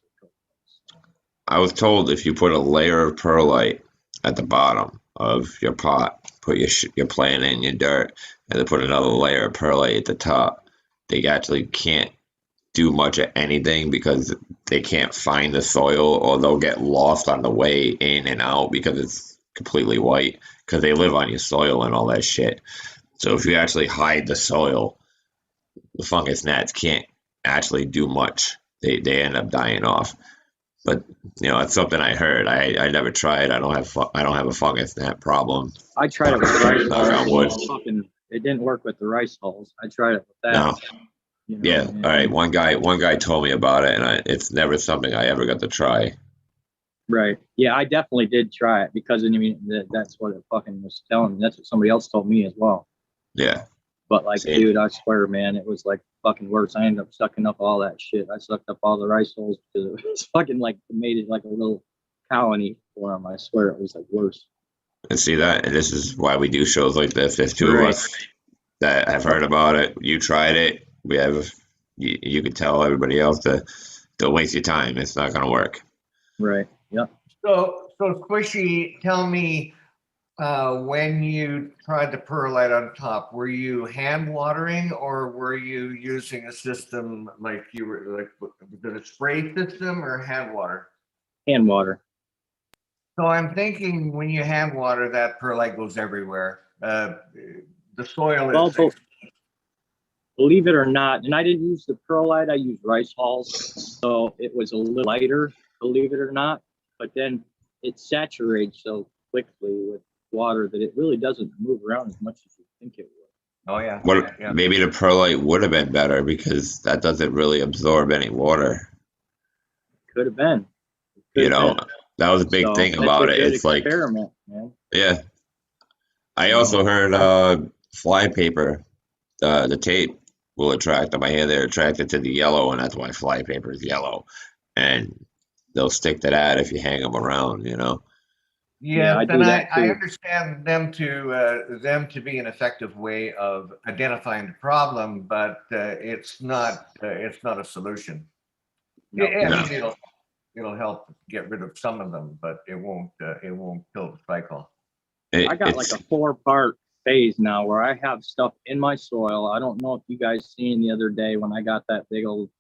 I was told if you put a layer of perlite at the bottom of your pot, put your plant in your dirt, and then put another layer of perlite at the top, they actually can't do much of anything because they can't find the soil, or they'll get lost on the way in and out because it's completely white because they live on your soil and all that shit. So if you actually hide the soil, the fungus gnats can't actually do much. They end up dying off. But you know, it's something I heard. I never tried. I don't have a fungus gnat problem. I tried it with the rice Knock on wood. hulls. It didn't work with the rice hulls. I tried it with that. No. You know, Yeah. All right. One guy told me about it, and it's never something I ever got to try. Right. Yeah, I definitely did try it because I mean that's what it fucking was telling me. That's what somebody else told me as well. Yeah. But like, See? dude, I swear, man, it was like fucking worse. I ended up sucking up all that shit. I sucked up all the rice hulls because it was fucking like it made it like a little colony for them. I swear it was like worse. And see that, and this is why we do shows like this. There's two of us that have heard about it. You tried it. We have. You could tell everybody else to don't waste your time. It's not gonna work. Right. Yep. So Squishy, tell me, when you tried the perlite on top, were you hand watering or were you using a system like you were like, was it a spray system or hand water? Hand water. So I'm thinking when you hand water, that perlite goes everywhere. The soil Well, is. believe it or not, and I didn't use the perlite, I used rice hulls. So it was a little lighter, believe it or not. But then it saturates so quickly with water that it really doesn't move around as much as you think it would. Oh yeah. What Yeah. maybe the perlite would have been better because that doesn't really absorb any water. Could have been. You know, that was a big thing about it. It's like experiment, man. Yeah. I also heard flypaper, the tape will attract them. I hear they're attracted to the yellow, and that's why flypaper is yellow. And they'll stick to that if you hang them around, you know. Yes, I do and that I too. understand them to be an effective way of identifying the problem, but it's not a solution. No. I mean, it'll help get rid of some of them, but it won't kill the cycle. I got like a 4-part phase now where I have stuff in my soil. I don't know if you guys seen the other day when I got that big old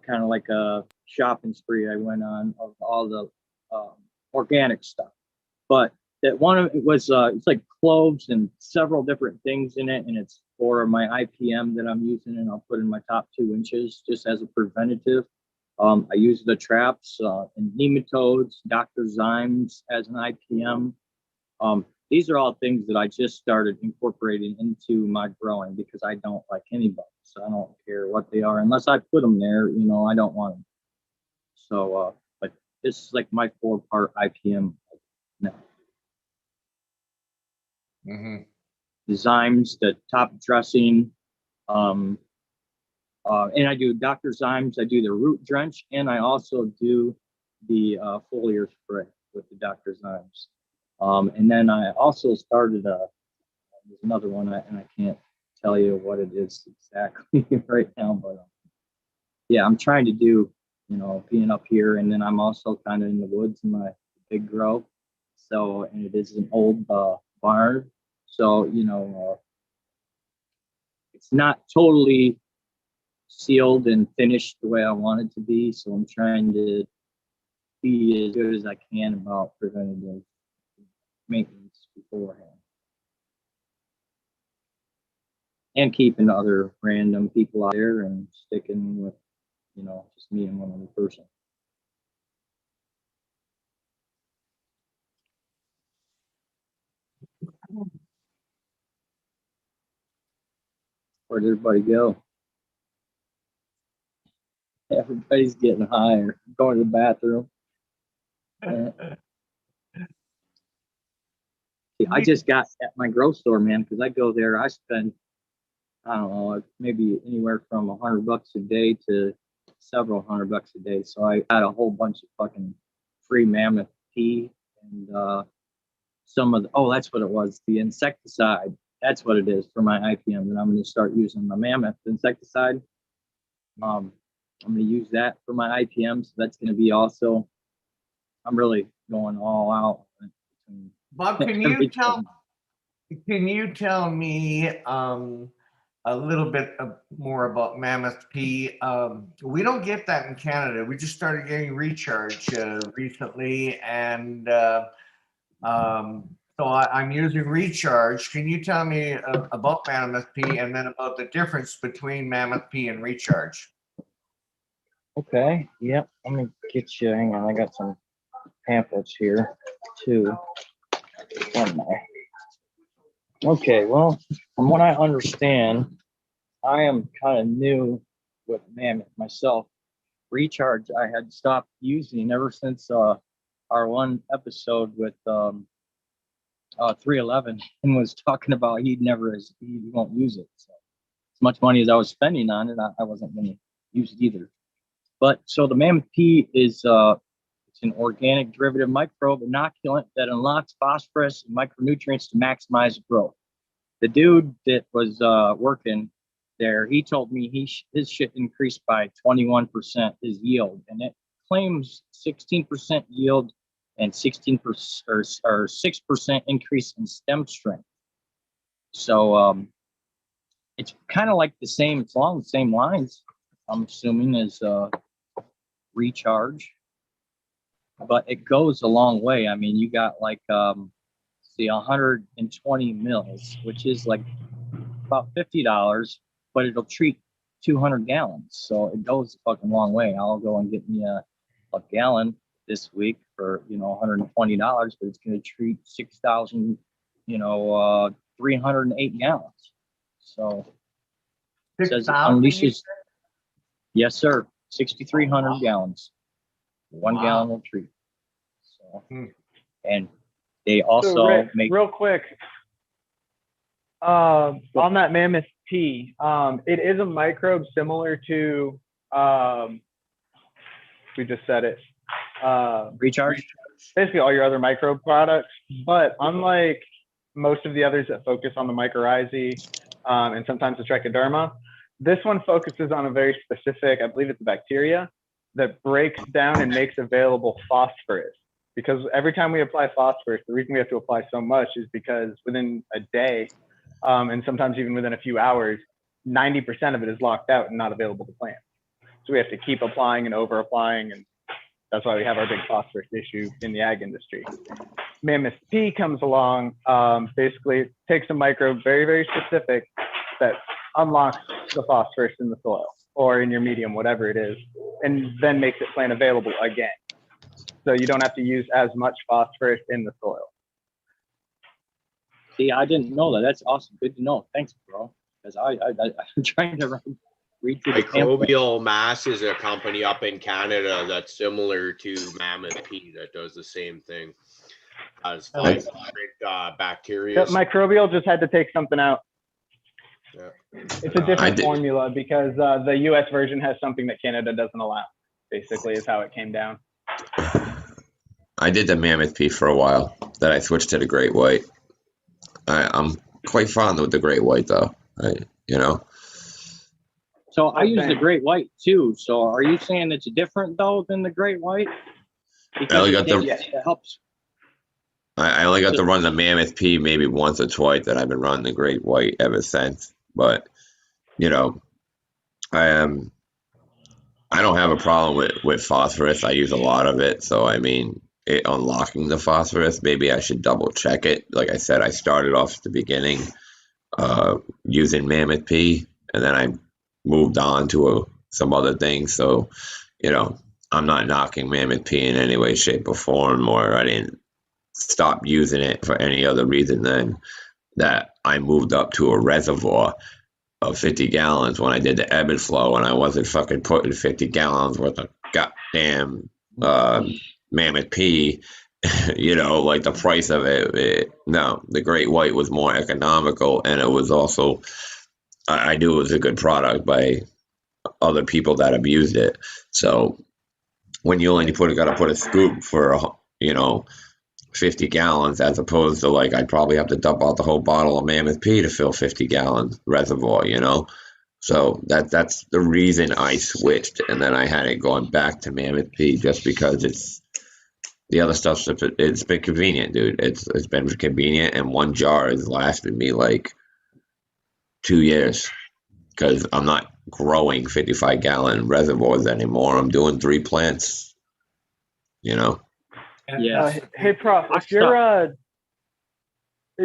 kind of like a shopping spree I went on of all the organic stuff. But that one of it was it's like cloves and several different things in it, and it's for my IPM that I'm using, and I'll put in my top 2 inches just as a preventative. I use the traps and nematodes, Dr. Zymes as an IPM. These are all things that I just started incorporating into my growing because I don't like any bugs. I don't care what they are unless I put them there. You know, I don't want them. So, but this is like my 4-part IPM now. Mm-hmm. The Zymes, the top dressing, and I do Dr. Zymes. I do the root drench, and I also do the foliar spray with the Dr. Zymes. And then I also started there's another one, and I can't tell you what it is exactly right now, but yeah, I'm trying to do, you know, being up here, and then I'm also kind of in the woods in my big grow. So, and it is an old barn, so you know, it's not totally sealed and finished the way I want it to be. So I'm trying to be as good as I can about preventative maintenance beforehand. And keeping other random people out there and sticking with, you know, just me and one other person. Where'd everybody go? Everybody's getting high or going to the bathroom. See, I just got at my grocery store, man, because I go there. I spend, I don't know, maybe anywhere from $100 a day to several $100 a day. So I got a whole bunch of fucking free mammoth pee and some of the, oh, that's what it was, the insecticide. That's what it is for my IPM. And I'm going to start using my mammoth insecticide. I'm going to use that for my IPM. So that's going to be also, I'm really going all out. Bob, can you tell me a little bit more about mammoth pee? We don't get that in Canada. We just started getting recharge recently, and so I'm using recharge. Can you tell me about mammoth pee and then about the difference between mammoth pee and recharge? Okay. Yep. Let me get you. Hang on. I got some pamphlets here too. One more. Okay. Well, from what I understand, I am kind of new with mammoth myself. Recharge, I had stopped using ever since our one episode with 311 and was talking about he won't use it. So as much money as I was spending on it, I wasn't going to use it either. But so the mammoth pea is it's an organic derivative microbe inoculant that unlocks phosphorus and micronutrients to maximize growth. The dude that was working there, he told me his shit increased by 21% his yield, and it claims 16% yield and 16% or 6% increase in stem strength. So it's kind of like it's along the same lines, I'm assuming, as recharge, but it goes a long way. I mean, you got like 120 mils, which is like about $50, but it'll treat 200 gallons. So it goes a fucking long way. I'll go and get me a gallon this week for, $120, but it's going to treat 6,000, 308 gallons. So it says it unleashes. Yes, sir. 6,300 gallons. 1 gallon will treat. So, and they also Rick, make real quick on that mammoth pea. It is a microbe similar to we just said it. recharge. Basically all your other microbe products, but unlike most of the others that focus on the mycorrhizae and sometimes the trichoderma, this one focuses on a very specific, I believe it's a bacteria that breaks down and makes available phosphorus. Because every time we apply phosphorus, the reason we have to apply so much is because within a day, and sometimes even within a few hours, 90% of it is locked out and not available to plants. So we have to keep applying and over applying, and that's why we have our big phosphorus issue in the ag industry. Mammoth pea comes along, basically it takes a microbe very, very specific that unlocks the phosphorus in the soil or in your medium, whatever it is, and then makes it plant available again. So you don't have to use as much phosphorus in the soil. See, I didn't know that. That's awesome. Good to know. Thanks, bro. Because I'm trying to read through the pamphlet. Microbial Mass is a company up in Canada that's similar to Mammoth Pea that does the same thing. Has 5 different bacteria. Yep, microbial just had to take something out. Yeah. It's a different formula because the US version has something that Canada doesn't allow, basically, is how it came down. I did the Mammoth Pea for a while, then I switched to the Great White. I'm quite fond of the Great White, though. So I use the Great White too. So are you saying it's different though than the Great White? Because it helps. I only got to run the Mammoth Pea maybe once or twice, that I've been running the Great White ever since. But I don't have a problem with phosphorus. I use a lot of it, so I mean, unlocking the phosphorus, maybe I should double check it. Like I said, I started off at the beginning using Mammoth Pea, and then I moved on to some other things. So, I'm not knocking Mammoth Pea in any way, shape, or form, or I didn't stop using it for any other reason than that I moved up to a reservoir of 50 gallons when I did the ebb and flow, and I wasn't fucking putting 50 gallons worth of goddamn Mammoth Pea you know, like the price of it. No, the Great White was more economical, and it was also, I knew it was a good product by other people that abused it. So when you only gotta put a scoop for, you know, 50 gallons, as opposed to like I'd probably have to dump out the whole bottle of Mammoth P to fill 50-gallon reservoir, you know. So that's the reason I switched, and then I had it going back to Mammoth P just because it's the other stuff's, it's been convenient, dude. It's been convenient, and one jar has lasted me like 2 years because I'm not growing 55-gallon reservoirs anymore. I'm doing 3 plants, you know. And Yeah. that's the Hey, Prof, if you're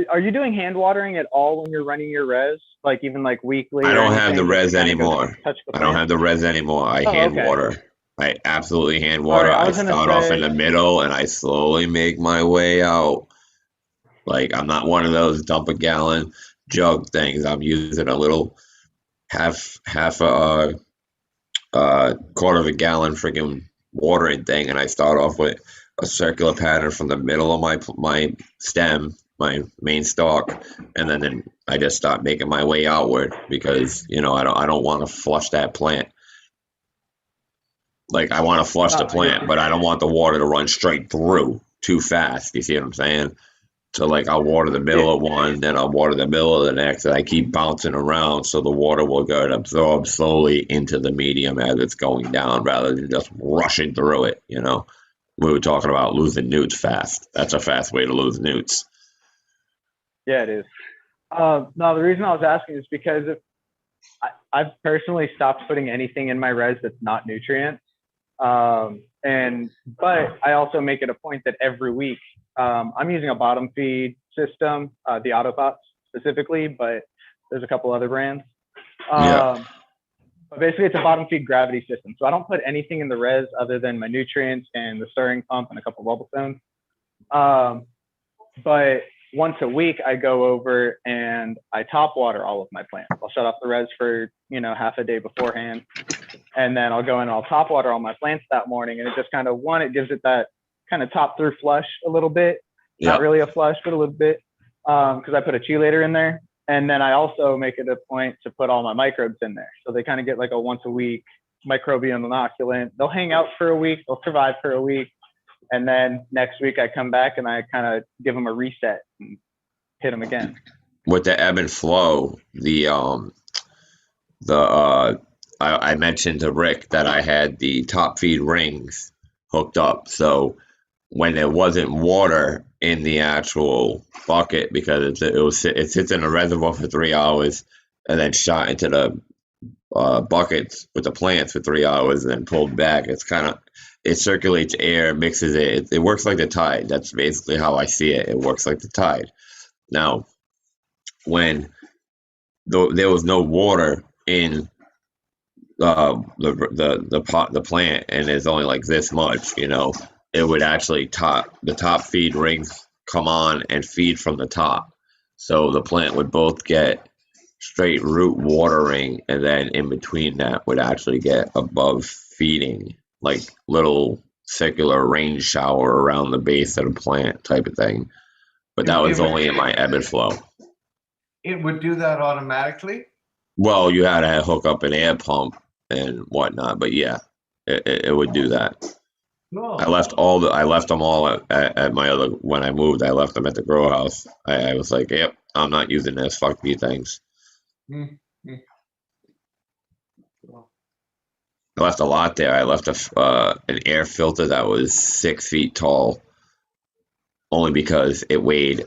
are you doing hand watering at all when you're running your res? Like even like weekly? I or don't have the anything, just res to kind of go anymore. touch the I don't plant? have the res anymore. I Oh, hand okay. water. I absolutely hand All water. right, I I was gonna start off in say, the middle and I slowly make my way out. Like I'm not one of those dump a gallon jug things. I'm using a little half a quarter of a gallon freaking watering thing, and I start off with a circular pattern from the middle of my stem, my main stalk, and then I just start making my way outward because you know I don't want to flush that plant. Like I want to flush the I get plant, you. but I don't want the water to run straight through too fast. You see what I'm saying? So like I'll water the middle of one, then I'll water the middle of the next, and I keep bouncing around so the water will go and absorb slowly into the medium as it's going down rather than just rushing through it, you know. We were talking about losing newts fast. That's a fast way to lose newts. Yeah, it is. No, the reason I was asking is because if I've personally stopped putting anything in my res that's not nutrients. But I also make it a point that every week I'm using a bottom feed system, the Autopots specifically, but there's a couple other brands. Yeah. But basically it's a bottom feed gravity system. So I don't put anything in the res other than my nutrients and the stirring pump and a couple bubble stones. But once a week I go over and I top water all of my plants. I'll shut off the res for, you know, half a day beforehand. And then I'll go in and I'll top water all my plants that morning. And it just kind of, it gives it that kind of top through flush a little bit. Yeah. Not really a flush, but a little bit. Because I put a chelator in there. And then I also make it a point to put all my microbes in there. So they kind of get like a once a week microbial inoculant. They'll hang out for a week. They'll survive for a week. And then next week I come back and I kind of give them a reset and hit them again. With the ebb and flow, I mentioned to Rick that I had the top feed rings hooked up. So when there wasn't water in the actual bucket, because it sits in a reservoir for 3 hours and then shot into the buckets with the plants for 3 hours and then pulled back. It circulates air, mixes it. It works like the tide. That's basically how I see it. It works like the tide. Now, when there was no water in the plant, and there's only like this much, you know, it would actually the top feed rings come on and feed from the top, so the plant would both get straight root watering, and then in between that would actually get above feeding, like little circular rain shower around the base of the plant type of thing. But that was only in my ebb and flow. It would do that automatically? Well, you had to hook up an air pump and whatnot, but yeah, it would do that. No. I left them all at my other, when I moved, I left them at the grow house. I was like, yep, I'm not using this. Fuck these things. Mm-hmm. I left a lot there. I left an air filter that was 6 feet tall, only because it weighed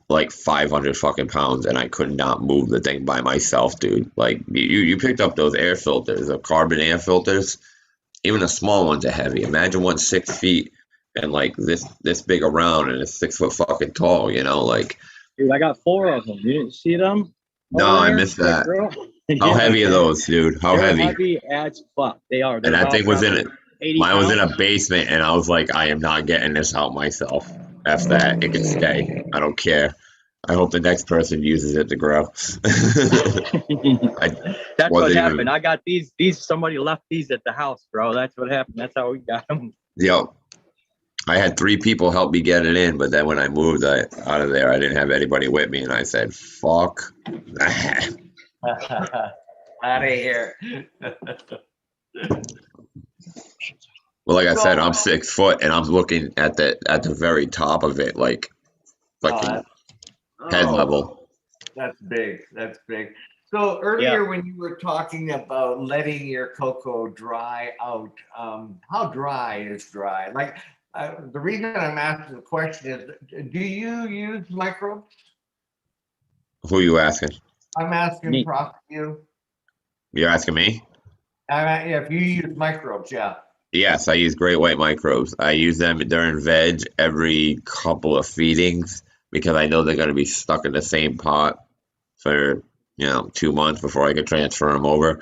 like 500 fucking pounds, and I could not move the thing by myself, dude. Like you picked up those air filters, the carbon air filters. Even the small ones are heavy. Imagine one 6 feet and like this big around and it's 6 foot fucking tall. You know, like. Dude, I got 4 of them. You didn't see them? No, I missed that. How heavy are those, dude? How They're heavy? heavy as fuck. They are. And that thing was in it. 80 Mine was in pounds. a basement, and I was like, I am not getting this out myself. F that. It can stay. I don't care. I hope the next person uses it to grow. That's what happened. I got these. Somebody left these at the house, bro. That's what happened. That's how we got them. Yep. I had 3 people help me get it in, but then when I moved out of there, I didn't have anybody with me, and I said, "Fuck that." Out of here. Well, like I said, I'm 6 foot, and I'm looking at the very top of it, like fucking head level. That's big. That's big. So earlier when you were talking about letting your cocoa dry out, how dry is dry? Like the reason I'm asking the question is, do you use microbes? Who are you asking? I'm asking Me. Prof. You. You're asking me? If you use microbes, yeah. Yes, I use great white microbes. I use them during veg every couple of feedings because I know they're going to be stuck in the same pot for 2 months before I can transfer them over.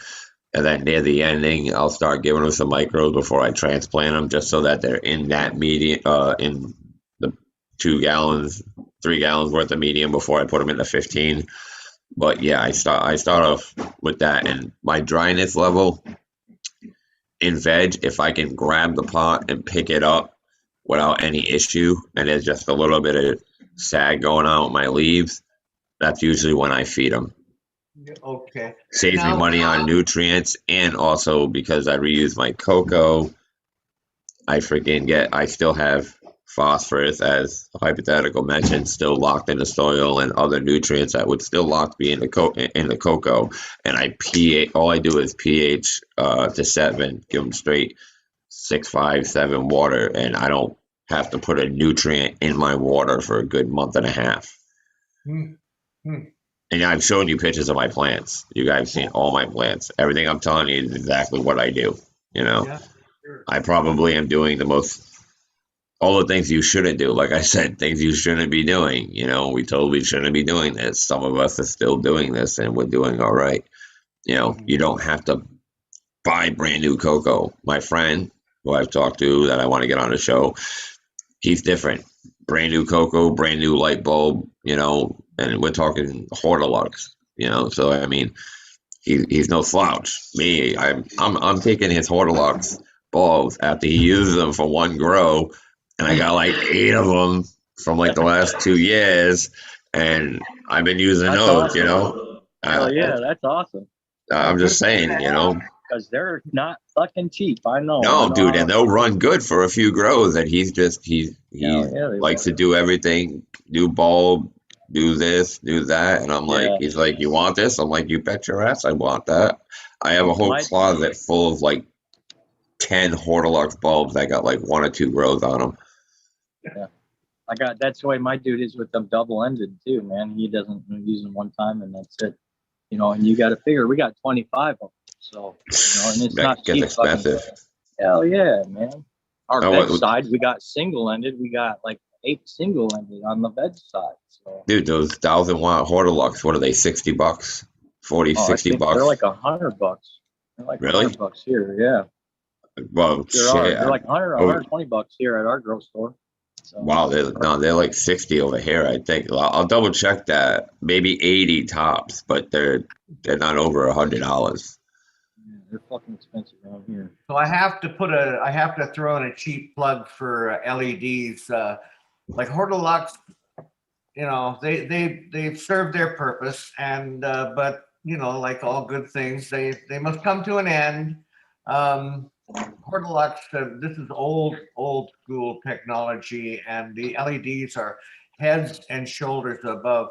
And then near the ending, I'll start giving them some microbes before I transplant them, just so that they're in that medium, in the 2 gallons, 3 gallons worth of medium before I put them in the 15. But yeah, I start off with that, and my dryness level in veg, if I can grab the pot and pick it up without any issue, and there's just a little bit of sag going on with my leaves, that's usually when I feed them. Okay. Saves me money on nutrients, and also because I reuse my cocoa, I still have phosphorus, as hypothetical mentioned, still locked in the soil, and other nutrients that would still lock me in the cocoa. And all I do is pH to 7, give them straight 6, 5, 7 water, and I don't have to put a nutrient in my water for a good month and a half. And I've shown you pictures of my plants. You guys seen all my plants. Everything I'm telling you is exactly what I do. Yeah, sure. I probably am doing all the things you shouldn't do. Like I said, things you shouldn't be doing. We totally shouldn't be doing this. Some of us are still doing this, and we're doing all right. You don't have to buy brand new cocoa. My friend, who I've talked to that I want to get on the show, he's different. Brand new cocoa, brand new light bulb, and we're talking Hortilux, So I mean, he's no slouch. Me, I'm taking his Hortilux bulbs after he uses them for 1 grow, and I got like 8 of them from like the last 2 years, and I've been using That's those. awesome. Hell yeah, that's awesome. I'm just saying, Because they're not fucking cheap. I know. No, dude, and they'll run good for a few grows. And he likes to do everything, do bulb, do this, do that, and I'm like, he's like, you want this? I'm like, you bet your ass I want that. I have a whole closet full of like 10 Hortilux bulbs that got like 1 or 2 grows on them. Yeah, that's the way my dude is with them double-ended too, man. He doesn't use them one time and that's it. And you got to figure we got 25 of them. So, and it's not cheap. Expensive. Hell yeah, man. Our veg side, we got single-ended. We got like 8 single-ended on the veg side. So, dude, those 1,000-watt Hortilux, what are they, $60? 40, $60 bucks? They're like $100. They're like really? $100 here, yeah. Well, they're like 100, $120 here at our grocery store. So. Wow, they're like 60 over here, I think. I'll double check that. Maybe 80 tops, but they're not over $100. Yeah, they're fucking expensive around here. So I have to throw in a cheap plug for LEDs. Like Hortilux, they've served their purpose, and but like all good things, they must come to an end. Hortilux, this is old school technology, and the LEDs are heads and shoulders above.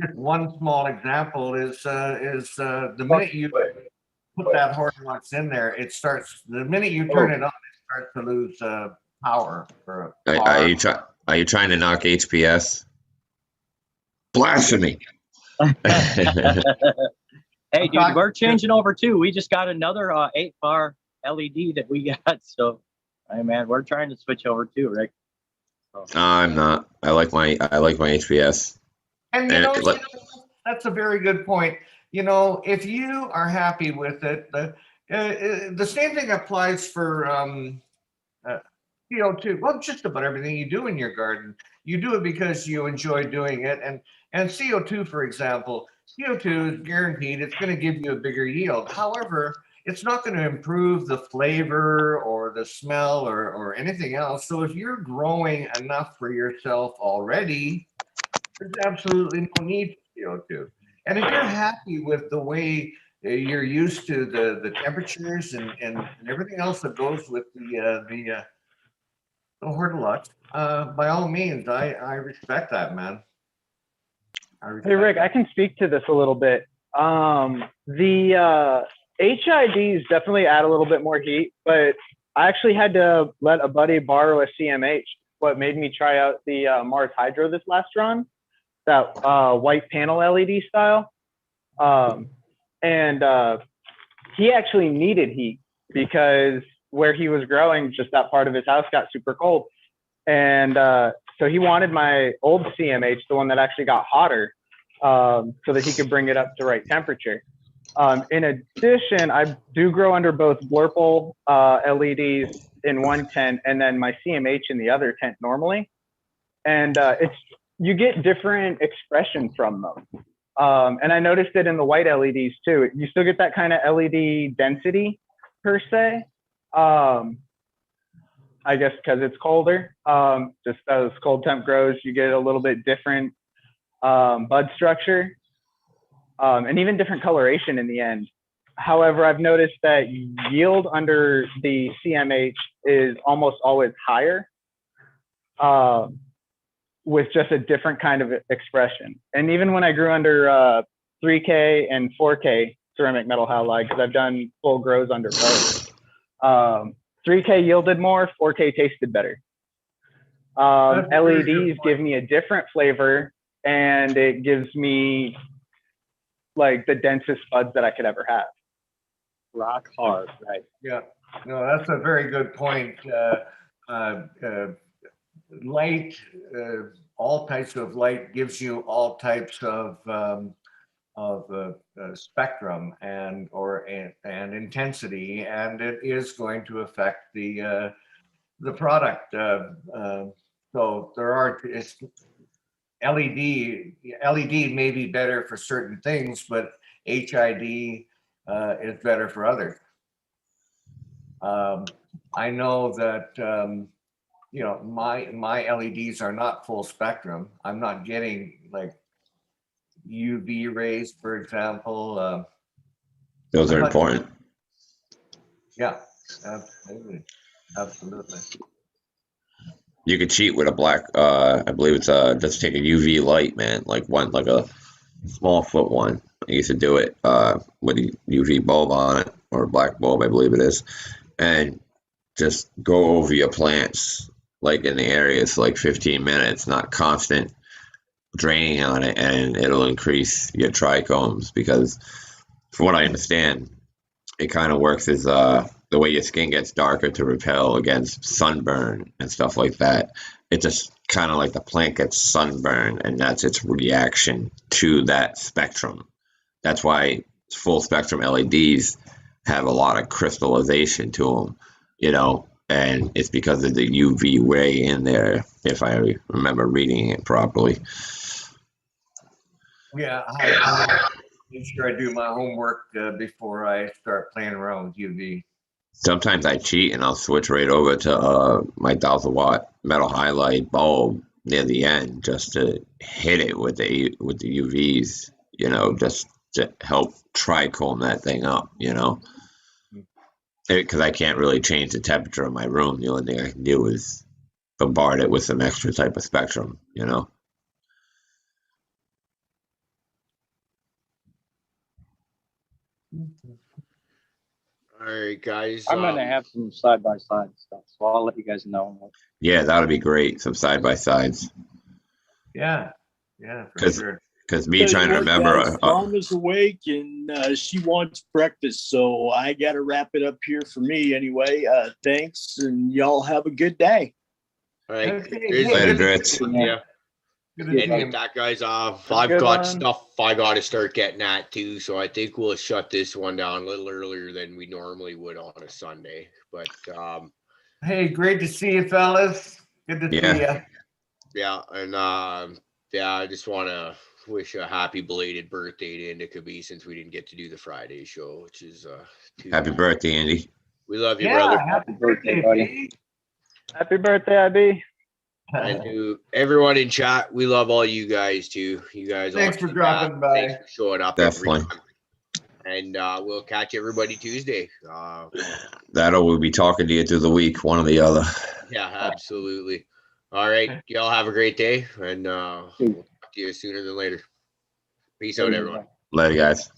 Just one small example is the minute you put that Hortilux in there, the minute you turn it on, it starts to lose power for a car. Are you trying to knock HPS? Blasphemy. Hey, dude, we're changing over too. We just got another 8-bar LED that we got. So, hey, man, we're trying to switch over too, Rick. So. I'm not. I like my HPS. And that's a very good point. If you are happy with it, the same thing applies for CO2. Well, just about everything you do in your garden, you do it because you enjoy doing it. And CO2, for example, CO2 is guaranteed. It's going to give you a bigger yield. However, it's not going to improve the flavor or the smell or anything else. So if you're growing enough for yourself already, there's absolutely no need for CO2. And if you're happy with the way you're used to the temperatures and everything else that goes with the Hortolux, by all means, I respect that, man. Hey, Rick, I can speak to this a little bit. The HIDs definitely add a little bit more heat, but I actually had to let a buddy borrow a CMH. What made me try out the Mars Hydro this last run, that white panel LED style. And he actually needed heat because where he was growing, just that part of his house got super cold. And so he wanted my old CMH, the one that actually got hotter, so that he could bring it up to right temperature. In addition, I do grow under both Blurple LEDs in one tent and then my CMH in the other tent normally. And you get different expression from them. And I noticed it in the white LEDs too. You still get that kind of LED density per se. I guess because it's colder. Just as cold temp grows, you get a little bit different bud structure and even different coloration in the end. However, I've noticed that yield under the CMH is almost always higher with just a different kind of expression. And even when I grew under 3K and 4K ceramic metal halide, because I've done full grows under both, 3K yielded more, 4K tasted better. LEDs give me a different flavor, and it gives me like the densest buds that I could ever have. Rock hard, right? Yeah, no, that's a very good point. Light, all types of light gives you all types of spectrum and intensity, and it is going to affect the product. So there are LED may be better for certain things, but HID is better for others. I know that my LEDs are not full spectrum. I'm not getting like UV rays, for example. Those are important. Yeah, absolutely. You could cheat with a black. I believe it's just take a UV light, man, like a small foot one. I used to do it with a UV bulb on it, or a black bulb, I believe it is, and just go over your plants like in the areas like 15 minutes, not constant draining on it, and it'll increase your trichomes, because from what I understand, it kind of works as the way your skin gets darker to repel against sunburn and stuff like that. It's just kind of like the plant gets sunburned, and that's its reaction to that spectrum. That's why full spectrum LEDs have a lot of crystallization to them, and it's because of the UV ray in there, if I remember reading it properly. Yeah, I make sure I do my homework before I start playing around with UV. Sometimes I cheat and I'll switch right over to my 1,000-watt metal halide bulb near the end, just to hit it with the UVs, just to help trichome that thing up, because I can't really change the temperature of my room. The only thing I can do is bombard it with some extra type of spectrum, All right, guys. I'm gonna have some side by side stuff, so I'll let you guys know. Yeah, that would be great. Some side by sides. Yeah, for sure. Because me trying to remember. Mom is awake and she wants breakfast, so I got to wrap it up here for me anyway. Thanks, and y'all have a good day. All right. Okay, Later, Dritz. Yeah. Good to see And you. with that, guys, I've got stuff I got to start getting at too, so I think we'll shut this one down a little earlier than we normally would on a Sunday. But Hey, great to see you, fellas. Good to see you. yeah, and I just want to wish a happy belated birthday to Indica B since we didn't get to do the Friday show, which is too Happy bad. birthday, Andy. We love you, Yeah, brother. happy birthday, buddy. B. Happy birthday, IB. And to everyone in chat, we love all you guys too. You guys all Thanks for keep dropping up. by. Thanks for showing up Definitely. every time. And we'll catch everybody Tuesday. We'll be talking to you through the week, one or the other. Yeah, absolutely. All right. Y'all have a great day, and we'll talk to you sooner than later. Peace out, everyone. Later, guys.